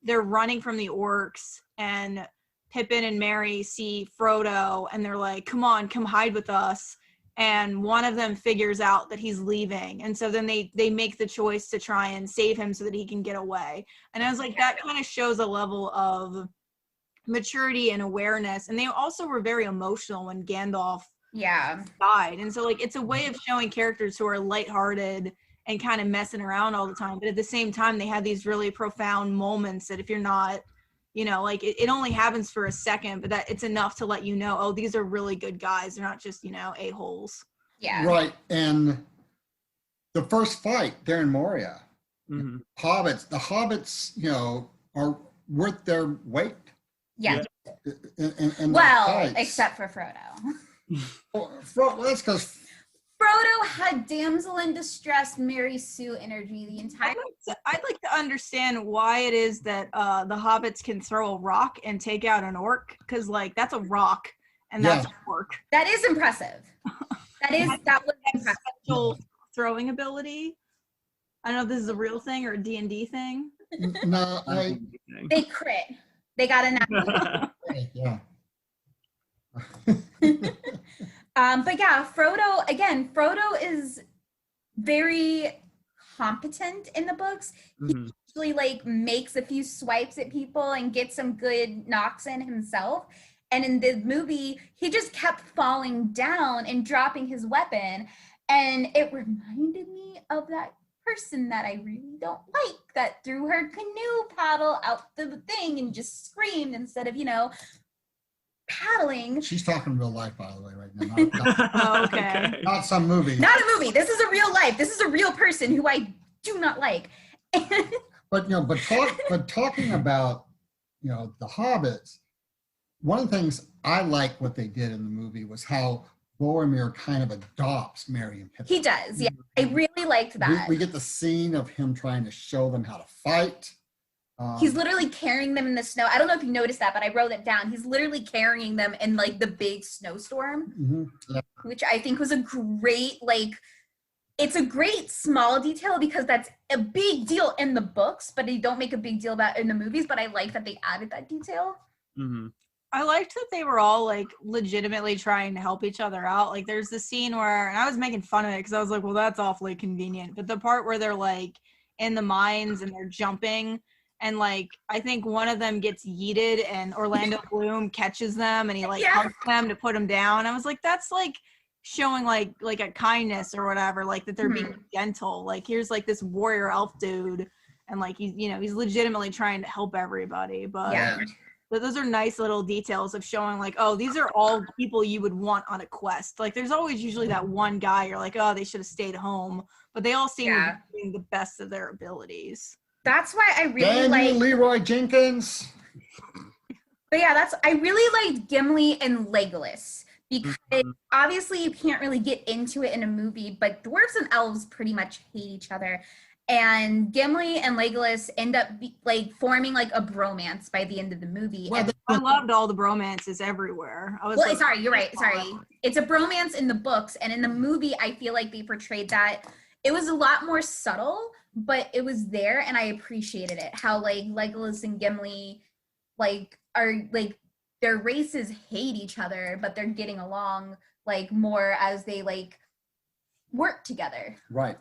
[SPEAKER 4] they're running from the orcs and Pippin and Merry see Frodo and they're like, come on, come hide with us. And one of them figures out that he's leaving. And so then they make the choice to try and save him so that he can get away. And I was like, that kind of shows a level of maturity and awareness. And they also were very emotional when Gandalf died. And so like it's a way of showing characters who are lighthearted and kind of messing around all the time, but at the same time they had these really profound moments that if you're not like it only happens for a second, but that it's enough to let you know, oh, these are really good guys, they're not just a-holes.
[SPEAKER 2] Right. And the first fight there in Moria, the hobbits are worth their weight.
[SPEAKER 1] Yeah.
[SPEAKER 2] In
[SPEAKER 1] well, except for Frodo.
[SPEAKER 2] Well, that's because
[SPEAKER 1] Frodo had damsel in distress, Mary Sue energy the entire.
[SPEAKER 4] I'd like to understand why it is that the hobbits can throw a rock and take out an orc, because like that's a rock and that's an orc.
[SPEAKER 1] That is impressive. That was impressive.
[SPEAKER 4] Special throwing ability. I don't know if this is a real thing or a D&D thing.
[SPEAKER 2] No,
[SPEAKER 1] they crit. They got enough.
[SPEAKER 2] Yeah.
[SPEAKER 1] But yeah, Frodo is very competent in the books. He usually like makes a few swipes at people and gets some good knocks in himself. And in the movie, he just kept falling down and dropping his weapon. And it reminded me of that person that I really don't like that threw her canoe paddle out the thing and just screamed instead of, paddling.
[SPEAKER 2] She's talking real life, by the way, right now.
[SPEAKER 4] Okay.
[SPEAKER 2] Not some movie.
[SPEAKER 1] Not a movie. This is a real life. This is a real person who I do not like.
[SPEAKER 2] But talking about the hobbits, one of the things I like what they did in the movie was how Boromir kind of adopts Merry and Pippin.
[SPEAKER 1] He does, yeah. I really liked that.
[SPEAKER 2] We get the scene of him trying to show them how to fight.
[SPEAKER 1] He's literally carrying them in the snow. I don't know if you noticed that, but I wrote it down. He's literally carrying them in like the big snowstorm, which I think was a great, it's a great small detail because that's a big deal in the books, but they don't make a big deal about it in the movies. But I like that they added that detail.
[SPEAKER 3] Mm-hmm.
[SPEAKER 4] I liked that they were all like legitimately trying to help each other out. Like there's the scene where, and I was making fun of it because I was like, well, that's awfully convenient. But the part where they're like in the mines and they're jumping and like, I think one of them gets yeeted and Orlando Bloom catches them and he like hugs them to put them down. I was like, that's like showing like a kindness or whatever, like that they're being gentle. Like here's like this warrior elf dude and like he's, he's legitimately trying to help everybody. But those are nice little details of showing like, oh, these are all people you would want on a quest. Like there's always usually that one guy you're like, oh, they should have stayed home. But they all seem to be doing the best of their abilities.
[SPEAKER 1] That's why I really like
[SPEAKER 2] Leroy Jenkins.
[SPEAKER 1] But yeah, I really liked Gimli and Legolas because obviously you can't really get into it in a movie, but dwarves and elves pretty much hate each other. And Gimli and Legolas end up forming like a bromance by the end of the movie.
[SPEAKER 4] Well, I loved all the bromances everywhere. I was
[SPEAKER 1] sorry, you're right. Sorry. It's a bromance in the books, and in the movie, I feel like they portrayed that. It was a lot more subtle, but it was there, and I appreciated it. How like Legolas and Gimli are like their races hate each other, but they're getting along like more as they like work together.
[SPEAKER 2] Right.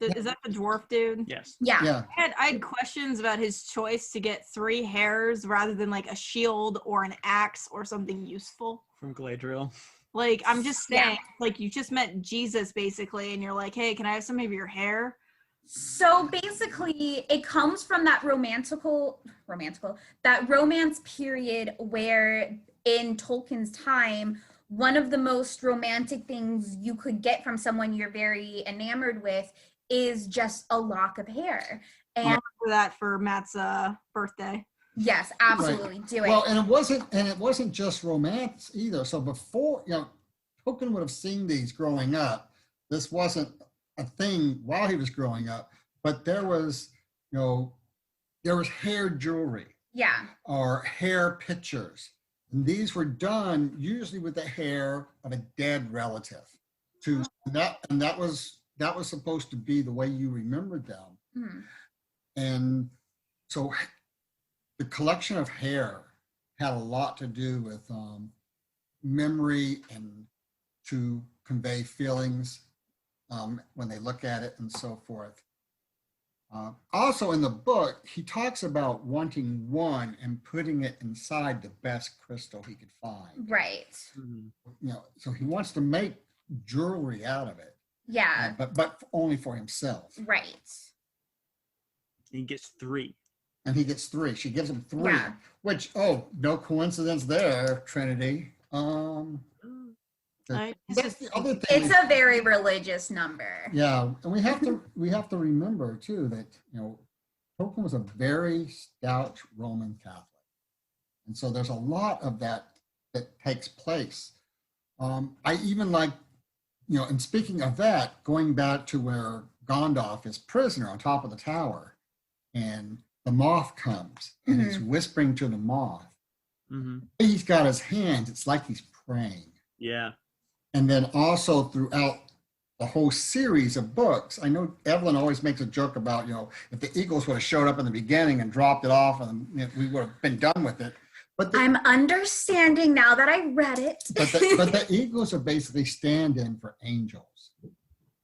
[SPEAKER 4] Is that the dwarf dude?
[SPEAKER 3] Yes.
[SPEAKER 1] Yeah.
[SPEAKER 4] I had questions about his choice to get 3 hairs rather than like a shield or an axe or something useful.
[SPEAKER 3] From Galadriel.
[SPEAKER 4] Like, I'm just
[SPEAKER 1] Yeah.
[SPEAKER 4] saying, like, you just met Jesus basically, and you're like, hey, can I have some of your hair?
[SPEAKER 1] So basically, it comes from that that romance period where in Tolkien's time, one of the most romantic things you could get from someone you're very enamored with is just a lock of hair.
[SPEAKER 4] I'll
[SPEAKER 1] And
[SPEAKER 4] look for that for Matt's birthday.
[SPEAKER 1] yes, absolutely, do it.
[SPEAKER 2] Well, and it wasn't just romance either. So before, Tolkien would have seen these growing up. This wasn't a thing while he was growing up, but there was hair jewelry
[SPEAKER 1] Yeah.
[SPEAKER 2] or hair pictures. And these were done usually with the hair of a dead relative. That was supposed to be the way you remembered them.
[SPEAKER 1] Mhm.
[SPEAKER 2] And so the collection of hair had a lot to do with memory and to convey feelings when they look at it and so forth. Also in the book, he talks about wanting one and putting it inside the best crystal he could find.
[SPEAKER 1] Right.
[SPEAKER 2] So he wants to make jewelry out of it.
[SPEAKER 1] Yeah.
[SPEAKER 2] But only for himself.
[SPEAKER 1] Right.
[SPEAKER 3] He gets 3.
[SPEAKER 2] And he gets 3. She gives him 3,
[SPEAKER 1] Yeah.
[SPEAKER 2] which, no coincidence there, Trinity. That's the other thing.
[SPEAKER 1] It's a very religious number.
[SPEAKER 2] Yeah, and we have to remember too that Tolkien was a very stout Roman Catholic, and so there's a lot of that takes place. I even like, and speaking of that, going back to where Gandalf is prisoner on top of the tower, and the moth comes and he's whispering to the moth. He's got his hands. It's like he's praying.
[SPEAKER 3] Yeah.
[SPEAKER 2] And then also throughout the whole series of books, I know Evelyn always makes a joke about, if the Eagles would have showed up in the beginning and dropped it off and we would have been done with it. But
[SPEAKER 1] I'm understanding now that I read it.
[SPEAKER 2] but the Eagles are basically stand-in for angels.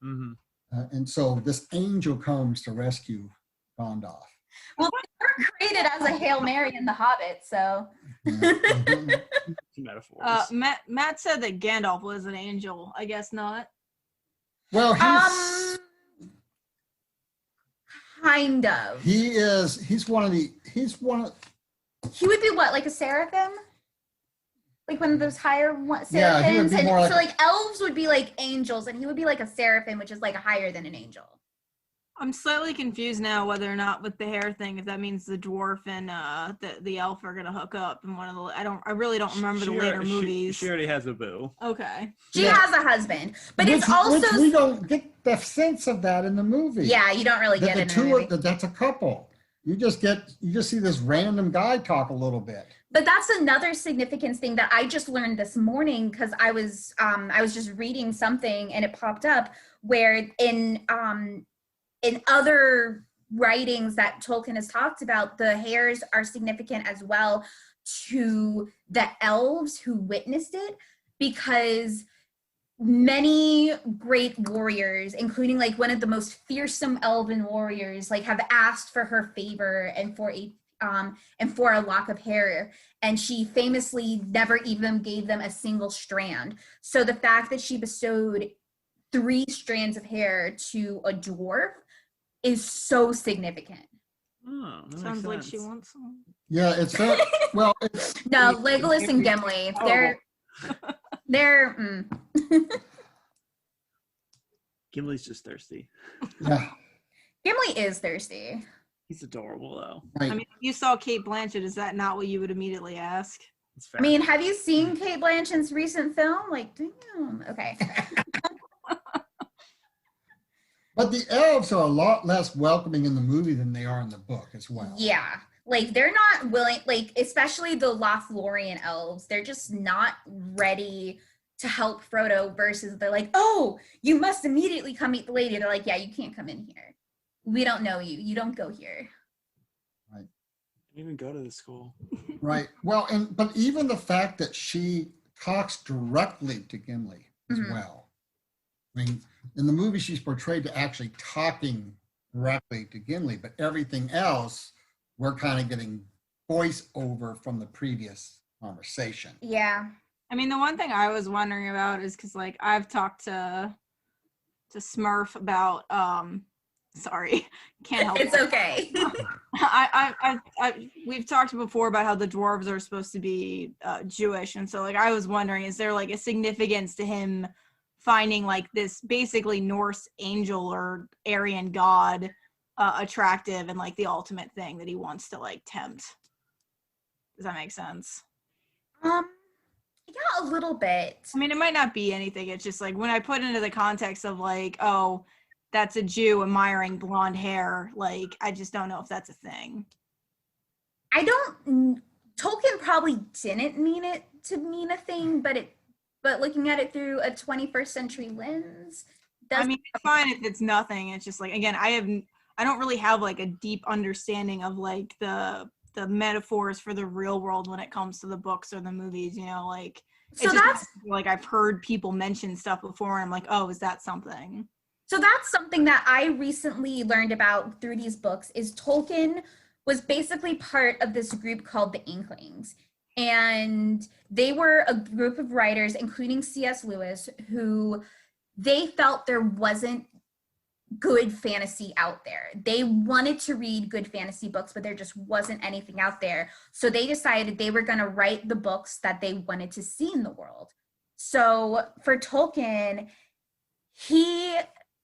[SPEAKER 2] And so this angel comes to rescue Gandalf.
[SPEAKER 1] Well, they were created as a Hail Mary in The Hobbit, so.
[SPEAKER 3] Metaphors.
[SPEAKER 4] Matt said that Gandalf was an angel. I guess not.
[SPEAKER 2] Well,
[SPEAKER 1] Kind of.
[SPEAKER 2] He's one of.
[SPEAKER 1] He would be what, like a seraphim? Like one of those higher seraphims?
[SPEAKER 2] Yeah, he would be more
[SPEAKER 1] so like elves would be like angels, and he would be like a seraphim, which is like higher than an angel.
[SPEAKER 4] I'm slightly confused now whether or not with the hair thing, if that means the dwarf and the elf are gonna hook up in one of the. I really don't remember the later movies.
[SPEAKER 3] She already has a boo.
[SPEAKER 4] Okay.
[SPEAKER 1] She has a husband, but it's also
[SPEAKER 2] which we don't get the sense of that in the movie.
[SPEAKER 1] Yeah, you don't really get it in the movie.
[SPEAKER 2] That's a couple. You just see this random guy talk a little bit.
[SPEAKER 1] But that's another significance thing that I just learned this morning because I was just reading something and it popped up where in other writings that Tolkien has talked about, the hairs are significant as well to the elves who witnessed it, because many great warriors, including like one of the most fearsome elven warriors, like have asked for her favor and for a lock of hair, and she famously never even gave them a single strand. So the fact that she bestowed 3 strands of hair to a dwarf is so significant.
[SPEAKER 3] Oh,
[SPEAKER 4] Sounds like she wants some.
[SPEAKER 2] Yeah, it's well. It's,
[SPEAKER 1] No, Legolas and Gimli, they're
[SPEAKER 3] Gimli's just thirsty.
[SPEAKER 2] Yeah.
[SPEAKER 1] Gimli is thirsty.
[SPEAKER 3] He's adorable though.
[SPEAKER 2] Right.
[SPEAKER 4] I mean, if you saw Kate Blanchett, is that not what you would immediately ask?
[SPEAKER 3] It's fair.
[SPEAKER 1] I mean, have you seen Kate Blanchett's recent film? Like, damn. Okay.
[SPEAKER 2] But the elves are a lot less welcoming in the movie than they are in the book as well.
[SPEAKER 1] Yeah. Like, they're not willing, like, especially the Lothlorien elves, they're just not ready to help Frodo, versus they're like, oh, you must immediately come meet the lady. They're like, yeah, you can't come in here. We don't know you. You don't go here.
[SPEAKER 2] Right.
[SPEAKER 3] Didn't even go to the school.
[SPEAKER 2] Right. Well, but even the fact that she talks directly to Gimli as well. I mean, in the movie, she's portrayed to actually talking directly to Gimli, but everything else, we're kind of getting voice over from the previous conversation.
[SPEAKER 1] Yeah.
[SPEAKER 4] I mean, the one thing I was wondering about is because, like, I've talked to Smurf about, sorry, can't help
[SPEAKER 1] It's
[SPEAKER 4] it.
[SPEAKER 1] okay.
[SPEAKER 4] We've talked before about how the dwarves are supposed to be Jewish, and so, like, I was wondering, is there, like, a significance to him finding, like, this basically Norse angel or Aryan god attractive and, like, the ultimate thing that he wants to, like, tempt? Does that make sense?
[SPEAKER 1] Yeah, a little bit.
[SPEAKER 4] I mean, it might not be anything. It's just like when I put into the context of like, oh, that's a Jew admiring blonde hair. Like, I just don't know if that's a thing.
[SPEAKER 1] Tolkien probably didn't mean it to mean a thing, but looking at it through a 21st century lens,
[SPEAKER 4] I mean, it's fine if it's nothing. It's just like, again, I don't really have like a deep understanding of like the metaphors for the real world when it comes to the books or the movies, you know, like
[SPEAKER 1] so that's
[SPEAKER 4] like I've heard people mention stuff before and I'm like, oh, is that something?
[SPEAKER 1] So that's something that I recently learned about through these books is Tolkien was basically part of this group called the Inklings. And they were a group of writers, including C.S. Lewis, who they felt there wasn't good fantasy out there. They wanted to read good fantasy books, but there just wasn't anything out there. So they decided they were going to write the books that they wanted to see in the world. So for Tolkien, he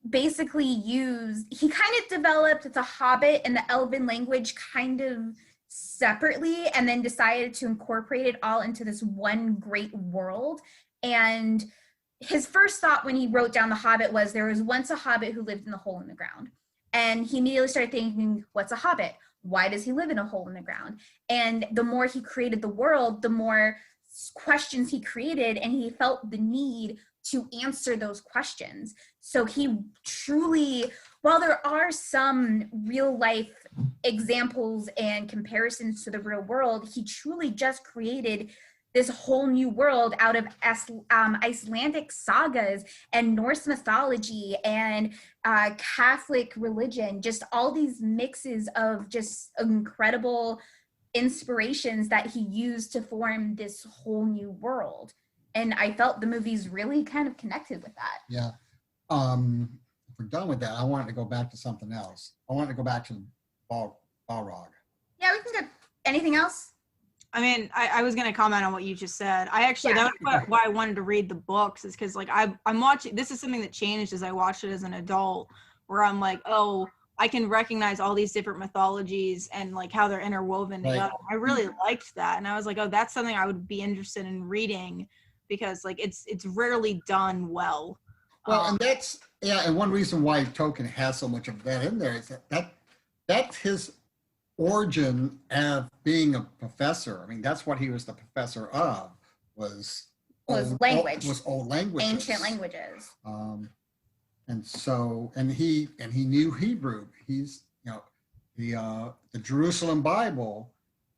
[SPEAKER 1] basically he kind of developed the Hobbit and the Elven language kind of separately and then decided to incorporate it all into this one great world. And his first thought when he wrote down The Hobbit was there was once a hobbit who lived in a hole in the ground. And he immediately started thinking, what's a hobbit? Why does he live in a hole in the ground? And the more he created the world, the more questions he created, and he felt the need to answer those questions. So he truly, while there are some real life examples and comparisons to the real world, he truly just created this whole new world out of Icelandic sagas and Norse mythology and Catholic religion, just all these mixes of just incredible inspirations that he used to form this whole new world. And I felt the movies really kind of connected with that.
[SPEAKER 2] Yeah. If we're done with that, I wanted to go back to something else. I wanted to go back to Balrog.
[SPEAKER 1] Yeah, we can go. Anything else?
[SPEAKER 4] I mean, I was going to comment on what you just said. I actually, that's why I wanted to read the books is because like I'm watching, this is something that changed as I watched it as an adult, where I'm like, oh, I can recognize all these different mythologies and like how they're interwoven together. I really liked that. And I was like, oh, that's something I would be interested in reading because like it's rarely done well.
[SPEAKER 2] Well, and that's, and one reason why Tolkien has so much of that in there is that's his origin of being a professor. I mean, that's what he was the professor of was
[SPEAKER 1] language.
[SPEAKER 2] Was old languages.
[SPEAKER 1] Ancient languages.
[SPEAKER 2] And so, and he knew Hebrew. He's, the Jerusalem Bible,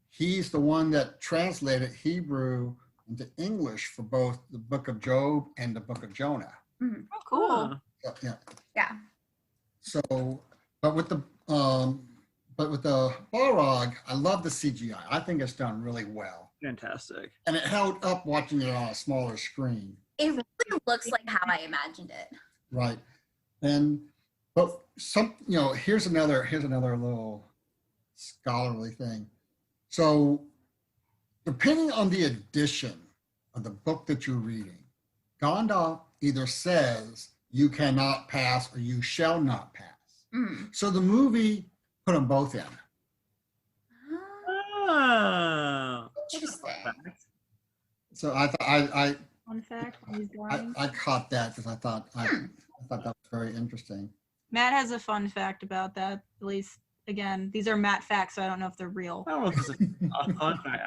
[SPEAKER 2] he's the one that translated Hebrew into English for both the book of Job and the book of Jonah.
[SPEAKER 1] Mm-hmm.
[SPEAKER 4] Oh, cool.
[SPEAKER 2] Yeah. So, but with the Balrog, I love the CGI. I think it's done really well.
[SPEAKER 3] Fantastic.
[SPEAKER 2] And it held up watching it on a smaller screen.
[SPEAKER 1] It really looks like how I imagined it.
[SPEAKER 2] Right. But here's another little scholarly thing. So depending on the edition of the book that you're reading, Gandalf either says you cannot pass or you shall not pass.
[SPEAKER 1] Mm.
[SPEAKER 2] So the movie put them both in.
[SPEAKER 3] Oh,
[SPEAKER 1] interesting.
[SPEAKER 2] So I thought
[SPEAKER 4] Fun fact.
[SPEAKER 2] I caught that because I thought that was very interesting.
[SPEAKER 4] Matt has a fun fact about that. At least, again, these are Matt facts, so I don't know if they're real.
[SPEAKER 3] I don't know if it's a fun fact.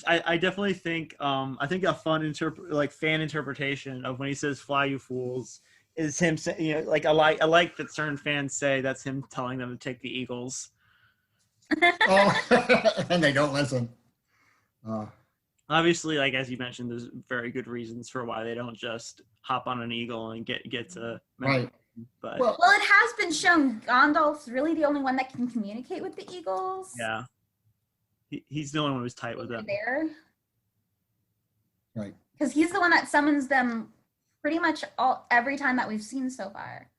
[SPEAKER 3] I definitely think I think a fun fan interpretation of when he says "fly, you fools" is him saying, I like that certain fans say that's him telling them to take the Eagles.
[SPEAKER 2] Oh, and they don't listen.
[SPEAKER 3] Obviously, like as you mentioned, there's very good reasons for why they don't just hop on an eagle and get to
[SPEAKER 2] right.
[SPEAKER 3] But
[SPEAKER 1] well, it has been shown Gandalf's really the only one that can communicate with the Eagles.
[SPEAKER 3] Yeah, he's the only one who's tight with them.
[SPEAKER 1] There.
[SPEAKER 2] Right.
[SPEAKER 1] Because he's the one that summons them pretty much every time that we've seen so far.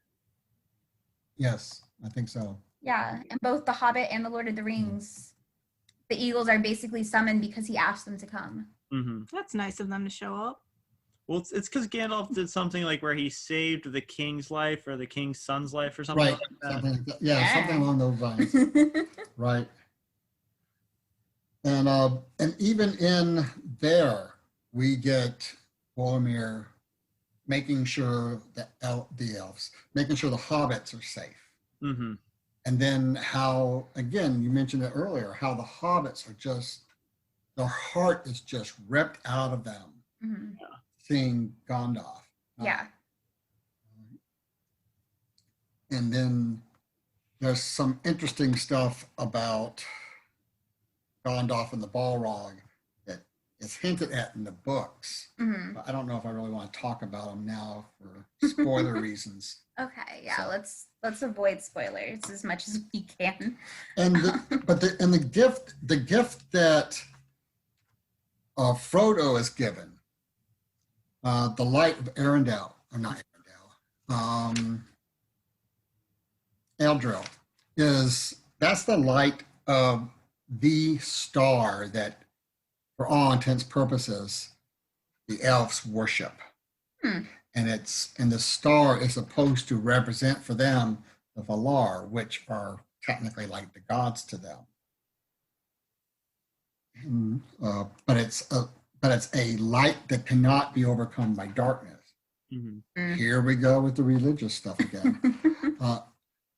[SPEAKER 2] Yes, I think so.
[SPEAKER 1] Yeah, and both The Hobbit and The Lord of the Rings, the eagles are basically summoned because he asked them to come.
[SPEAKER 3] Mm-hmm.
[SPEAKER 4] That's nice of them to show up.
[SPEAKER 3] Well, it's because Gandalf did something like where he saved the king's life or the king's son's life or something
[SPEAKER 2] Right.
[SPEAKER 3] like that.
[SPEAKER 2] Something like that. Yeah, something along those lines. Right. And even in there, we get Boromir making sure that the elves, making sure the hobbits are safe.
[SPEAKER 3] Mm-hmm.
[SPEAKER 2] And then how, again, you mentioned it earlier, how the hobbits are just, their heart is just ripped out of them seeing Gandalf.
[SPEAKER 1] Yeah.
[SPEAKER 2] And then there's some interesting stuff about Gandalf and the Balrog that is hinted at in the books. But I don't know if I really want to talk about them now for spoiler reasons.
[SPEAKER 1] Okay, yeah,
[SPEAKER 2] So.
[SPEAKER 1] let's avoid spoilers as much as we can.
[SPEAKER 2] And the gift that Frodo is given, the light of Arendelle, or not Arendelle, Eldril, that's the light of the star that, for all intents purposes, the elves worship. And the star is supposed to represent for them the Valar, which are technically like the gods to them. But it's a light that cannot be overcome by darkness.
[SPEAKER 3] Mm-hmm.
[SPEAKER 2] Here we go with the religious stuff again.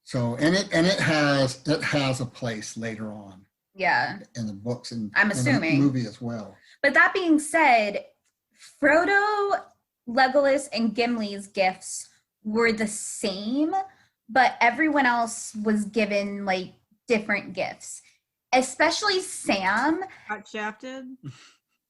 [SPEAKER 2] So it has a place later on.
[SPEAKER 1] Yeah.
[SPEAKER 2] In the books and
[SPEAKER 1] I'm assuming
[SPEAKER 2] in the movie as well.
[SPEAKER 1] But that being said, Frodo, Legolas, and Gimli's gifts were the same, but everyone else was given like different gifts, especially Sam.
[SPEAKER 4] Got shafted.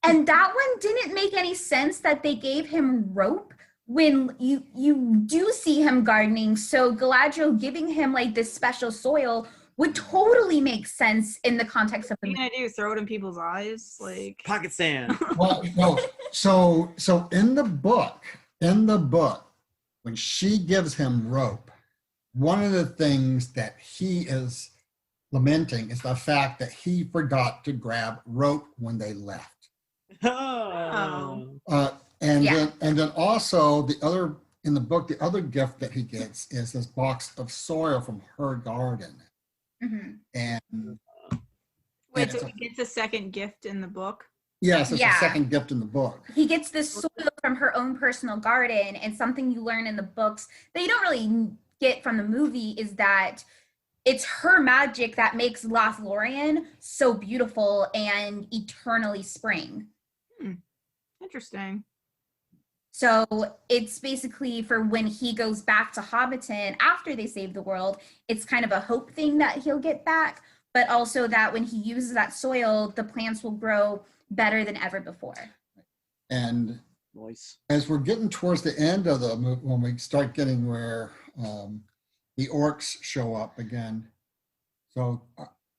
[SPEAKER 1] And that one didn't make any sense that they gave him rope when you do see him gardening. So Galadriel giving him like this special soil would totally make sense in the context of the
[SPEAKER 4] What are you gonna do? Throw it in people's eyes? Like
[SPEAKER 3] Pocket sand.
[SPEAKER 2] Well, no. So in the book, when she gives him rope, one of the things that he is lamenting is the fact that he forgot to grab rope when they left.
[SPEAKER 3] Oh.
[SPEAKER 2] And then also the other in the book, the other gift that he gets is this box of soil from her garden. And
[SPEAKER 4] wait, so he gets a second gift in the book?
[SPEAKER 2] yes, it's the second gift in the book.
[SPEAKER 1] He gets this soil from her own personal garden, and something you learn in the books that you don't really get from the movie is that it's her magic that makes Lothlorien so beautiful and eternally spring.
[SPEAKER 4] Interesting.
[SPEAKER 1] So it's basically for when he goes back to Hobbiton after they save the world, it's kind of a hope thing that he'll get back, but also that when he uses that soil, the plants will grow better than ever before.
[SPEAKER 2] And
[SPEAKER 3] Nice.
[SPEAKER 2] as we're getting towards the end of the movie, when we start getting where the orcs show up again. So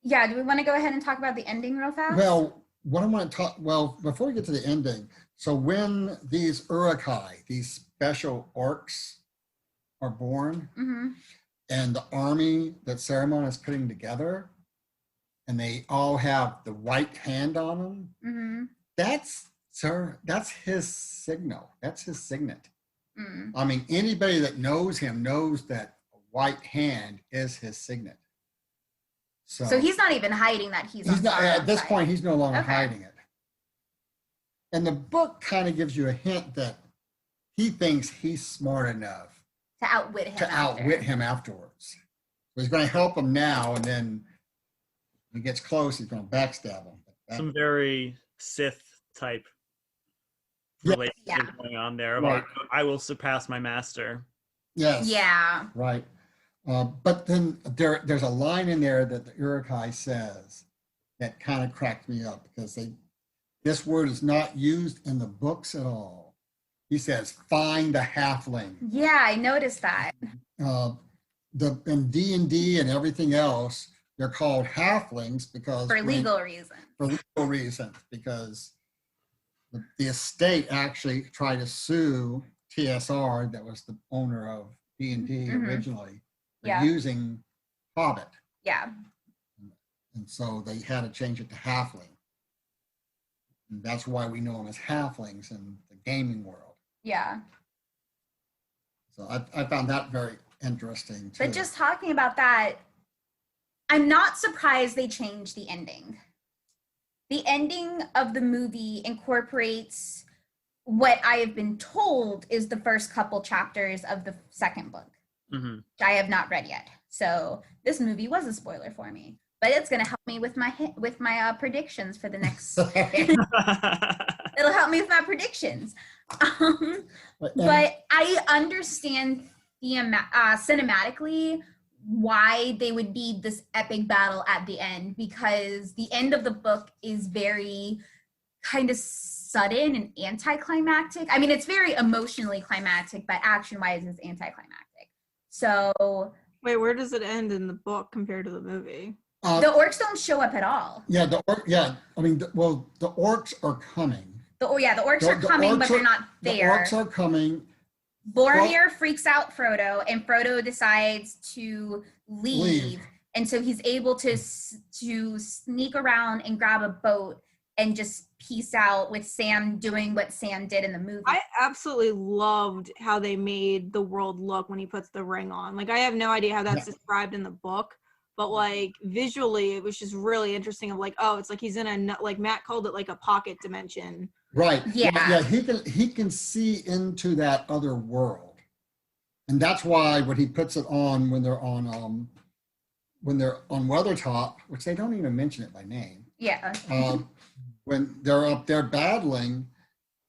[SPEAKER 1] Yeah, do we want to go ahead and talk about the ending real fast?
[SPEAKER 2] well, what I want to talk, well, before we get to the ending, so when these Uruk-hai, these special orcs are born, and the army that Saruman is putting together, and they all have the white hand on them, that's his signal. That's his signet. I mean, anybody that knows him knows that a white hand is his signet.
[SPEAKER 1] So he's not even hiding that he's
[SPEAKER 2] not, at this
[SPEAKER 1] side.
[SPEAKER 2] point, he's no longer hiding it. And the book kind of gives you a hint that he thinks he's smart enough
[SPEAKER 1] to outwit him
[SPEAKER 2] afterwards. So he's going to help him now, and then when he gets close, he's going to backstab him.
[SPEAKER 3] Some very Sith type relationship going on there. About, I will surpass my master.
[SPEAKER 2] Yes.
[SPEAKER 1] Yeah.
[SPEAKER 2] Right. But then there's a line in there that the Uruk-hai says that kind of cracked me up, because this word is not used in the books at all. He says, find a halfling.
[SPEAKER 1] Yeah, I noticed that.
[SPEAKER 2] In D&D and everything else, they're called halflings because
[SPEAKER 1] for legal reasons.
[SPEAKER 2] For legal reasons, because the estate actually tried to sue TSR, that was the owner of D&D originally, for using Hobbit.
[SPEAKER 1] Yeah.
[SPEAKER 2] And so they had to change it to halfling. And that's why we know them as halflings in the gaming world.
[SPEAKER 1] Yeah.
[SPEAKER 2] So I found that very interesting too.
[SPEAKER 1] But just talking about that, I'm not surprised they changed the ending. The ending of the movie incorporates what I have been told is the first couple chapters of the second book, which I have not read yet. So this movie was a spoiler for me, but it's going to help me with my predictions for the next. It'll help me with my predictions. But I understand cinematically why they would need this epic battle at the end, because the end of the book is very kind of sudden and anticlimactic. I mean, it's very emotionally climactic, but action-wise it's anticlimactic. So
[SPEAKER 4] wait, where does it end in the book compared to the movie?
[SPEAKER 1] The orcs don't show up at all.
[SPEAKER 2] Yeah, the orcs are coming.
[SPEAKER 1] The orcs are coming, but they're not there.
[SPEAKER 2] The orcs are coming.
[SPEAKER 1] Boromir freaks out Frodo, and Frodo decides to leave. And so he's able to sneak around and grab a boat and just peace out, with Sam doing what Sam did in the movie.
[SPEAKER 4] I absolutely loved how they made the world look when he puts the ring on. Like, I have no idea how that's described in the book, but like visually it was just really interesting of like, oh, it's like he's in a, like Matt called it, like a pocket dimension. Right.
[SPEAKER 2] Yeah, he can see into that other world. And that's why when he puts it on when they're on Weathertop, which they don't even mention it by name.
[SPEAKER 1] Yeah.
[SPEAKER 2] When they're up there battling,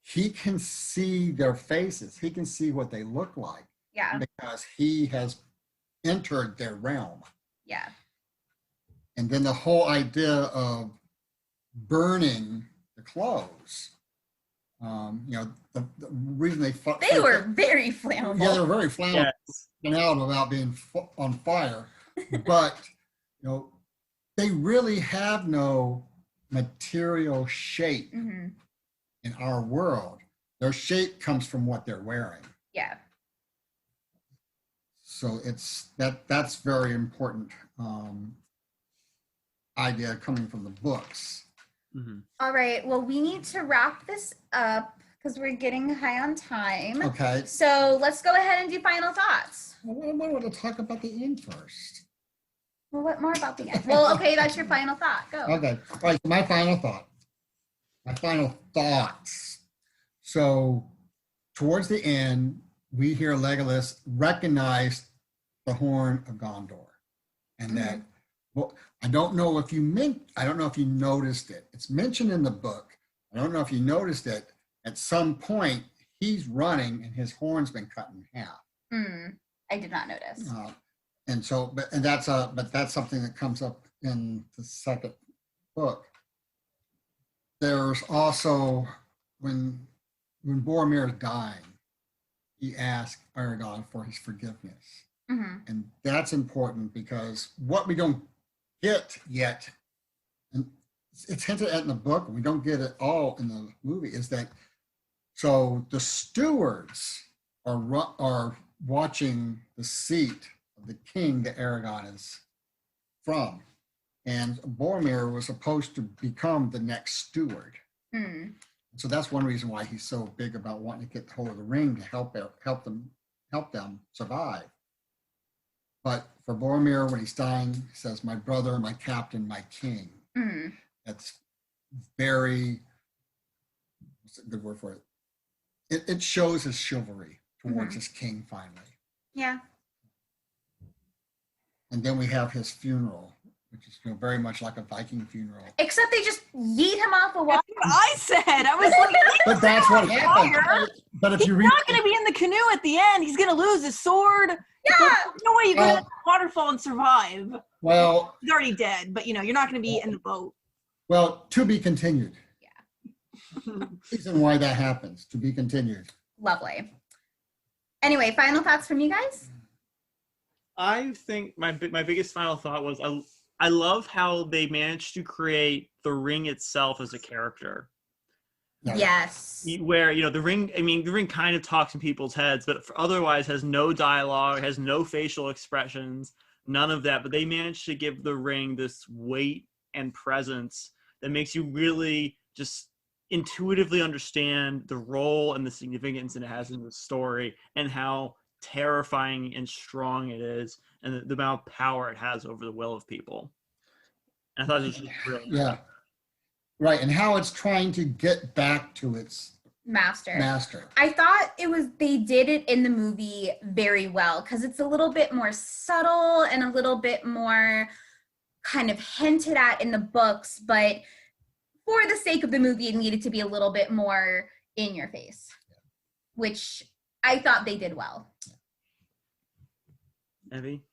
[SPEAKER 2] he can see their faces. He can see what they look like.
[SPEAKER 1] Yeah.
[SPEAKER 2] Because he has entered their realm.
[SPEAKER 1] Yeah.
[SPEAKER 2] And then the whole idea of burning the clothes. The reason
[SPEAKER 1] they were very flammable.
[SPEAKER 2] Yeah, they were very flammable. Yes. Out about being on fire. But, they really have no material shape in our world. Their shape comes from what they're wearing.
[SPEAKER 1] Yeah.
[SPEAKER 2] So that's very important idea coming from the books.
[SPEAKER 1] All right. Well, we need to wrap this up because we're getting high on time.
[SPEAKER 2] Okay.
[SPEAKER 1] So let's go ahead and do final thoughts.
[SPEAKER 2] Well, I want to talk about the end first.
[SPEAKER 1] Well, what more about the end? Well, okay, that's your final thought. Go.
[SPEAKER 2] Okay. All right. My final thoughts. So towards the end, we hear Legolas recognize the Horn of Gondor, and that. Well, I don't know if you noticed it. It's mentioned in the book. I don't know if you noticed it. At some point, he's running and his horn's been cut in half.
[SPEAKER 1] I did not notice.
[SPEAKER 2] But that's something that comes up in the second book. There's also when Boromir is dying, he asks Aragorn for his forgiveness, and that's important because what we don't get yet, and it's hinted at in the book, and we don't get it all in the movie, is that so the stewards are watching the seat of the king that Aragorn is from, and Boromir was supposed to become the next steward. So that's one reason why he's so big about wanting to get hold of the ring to help them survive. But for Boromir, when he's dying, he says, "My brother, my captain, my king." That's very, what's a good word for it? It shows his chivalry towards his king finally.
[SPEAKER 1] Yeah.
[SPEAKER 2] And then we have his funeral, which is very much like a Viking funeral.
[SPEAKER 1] Except they just yeet him off a wall.
[SPEAKER 4] That's what I said. I was like,
[SPEAKER 2] but that's what happened. But if
[SPEAKER 4] he's
[SPEAKER 2] you read,
[SPEAKER 4] not going to be in the canoe at the end. He's going to lose his sword.
[SPEAKER 1] Yeah.
[SPEAKER 4] There's no way you go in the waterfall and survive.
[SPEAKER 2] Well,
[SPEAKER 4] he's already dead, but you're not going to be in the boat.
[SPEAKER 2] Well, to be continued.
[SPEAKER 1] Yeah.
[SPEAKER 2] Reason why that happens, to be continued.
[SPEAKER 1] Lovely. Anyway, final thoughts from you guys?
[SPEAKER 3] I think my biggest final thought was I love how they managed to create the ring itself as a character.
[SPEAKER 1] Yes.
[SPEAKER 3] where the ring, I mean, the ring kind of talks in people's heads, but otherwise has no dialogue, has no facial expressions, none of that. But they managed to give the ring this weight and presence that makes you really just intuitively understand the role and the significance it has in the story, and how terrifying and strong it is, and the amount of power it has over the will of people. And I thought it was just really
[SPEAKER 2] Yeah. Right. And how it's trying to get back to its
[SPEAKER 1] Master. I thought they did it in the movie very well, because it's a little bit more subtle and a little bit more kind of hinted at in the books, but for the sake of the movie, it needed to be a little bit more in your face, which I thought they did well.
[SPEAKER 3] Evie?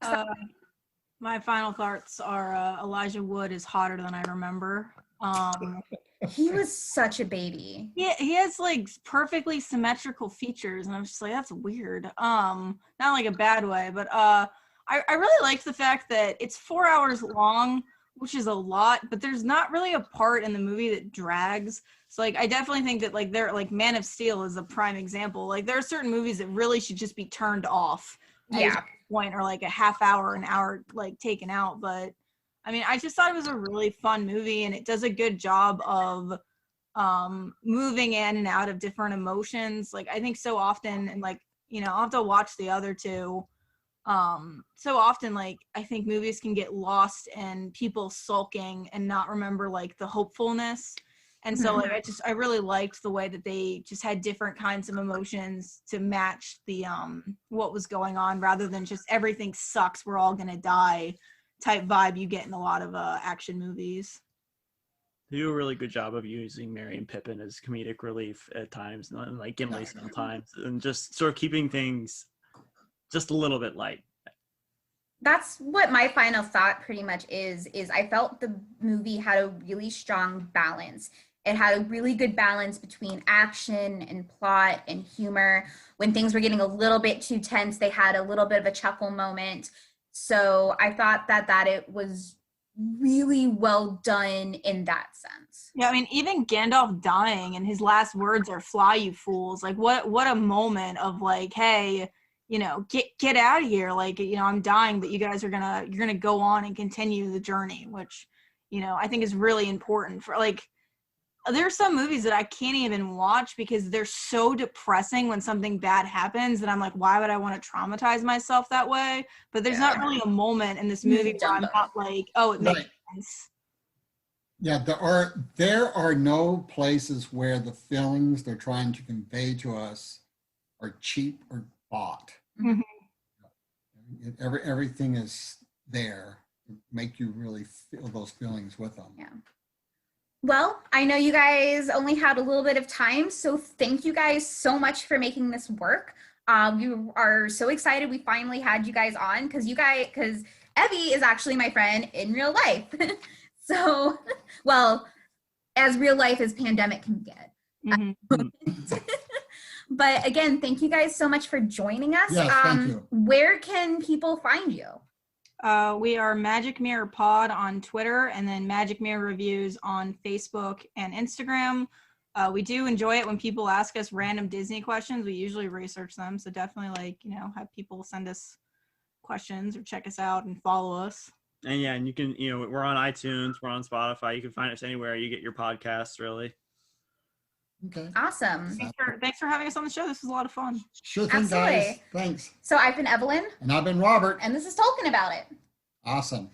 [SPEAKER 4] My final thoughts are Elijah Wood is hotter than I remember.
[SPEAKER 1] He was such a baby.
[SPEAKER 4] Yeah, he has like perfectly symmetrical features, and I'm just like, that's weird. Not like a bad way, but I really liked the fact that it's 4 hours long, which is a lot, but there's not really a part in the movie that drags. So like, I definitely think that like Man of Steel is a prime example. Like, there are certain movies that really should just be turned off.
[SPEAKER 1] Yeah.
[SPEAKER 4] Point, or like a half hour, an hour like taken out. But I mean, I just thought it was a really fun movie, and it does a good job of moving in and out of different emotions. Like, I think so often, and like, I'll have to watch the other two. So often, like, I think movies can get lost in people sulking and not remember like the hopefulness. And so like, I really liked the way that they just had different kinds of emotions to match the what was going on, rather than just everything sucks, we're all gonna die type vibe you get in a lot of action movies.
[SPEAKER 3] They do a really good job of using Merry and Pippin as comedic relief at times, and like Gimli sometimes, and just sort of keeping things just a little bit light.
[SPEAKER 1] That's what my final thought pretty much is I felt the movie had a really strong balance. It had a really good balance between action and plot and humor. When things were getting a little bit too tense, they had a little bit of a chuckle moment. So I thought that it was really well done in that sense.
[SPEAKER 4] Yeah, I mean, even Gandalf dying and his last words are "Fly, you fools!" Like, what a moment of like, hey, get out of here. Like, I'm dying, but you guys you're gonna go on and continue the journey, which, I think is really important for like. There are some movies that I can't even watch because they're so depressing when something bad happens that I'm like, why would I want to traumatize myself that way? But there's not really a moment in this movie where I'm not like, oh, it makes sense.
[SPEAKER 2] Yeah, there are no places where the feelings they're trying to convey to us are cheap or bought.
[SPEAKER 4] Mm-hmm.
[SPEAKER 2] Everything is there to make you really feel those feelings with them.
[SPEAKER 1] Yeah. Well, I know you guys only had a little bit of time, so thank you guys so much for making this work. We are so excited we finally had you guys on, because Evie is actually my friend in real life. So, well, as real life as pandemic can get.
[SPEAKER 4] Mm-hmm.
[SPEAKER 1] But again, thank you guys so much for joining us.
[SPEAKER 2] Yes, thank you.
[SPEAKER 1] Where can people find you?
[SPEAKER 4] We are Magic Mirror Pod on Twitter, and then Magic Mirror Reviews on Facebook and Instagram. We do enjoy it when people ask us random Disney questions. We usually research them, so definitely have people send us questions or check us out and follow us.
[SPEAKER 3] And yeah, and you can, we're on iTunes, we're on Spotify. You can find us anywhere you get your podcasts, really.
[SPEAKER 2] Okay.
[SPEAKER 1] Awesome.
[SPEAKER 4] Thanks for having us on the show. This was a lot of fun.
[SPEAKER 2] Sure thing,
[SPEAKER 1] Absolutely.
[SPEAKER 2] guys. Thanks.
[SPEAKER 1] So I've been Evelyn.
[SPEAKER 2] And I've been Robert.
[SPEAKER 1] And this is Talking About It.
[SPEAKER 2] Awesome.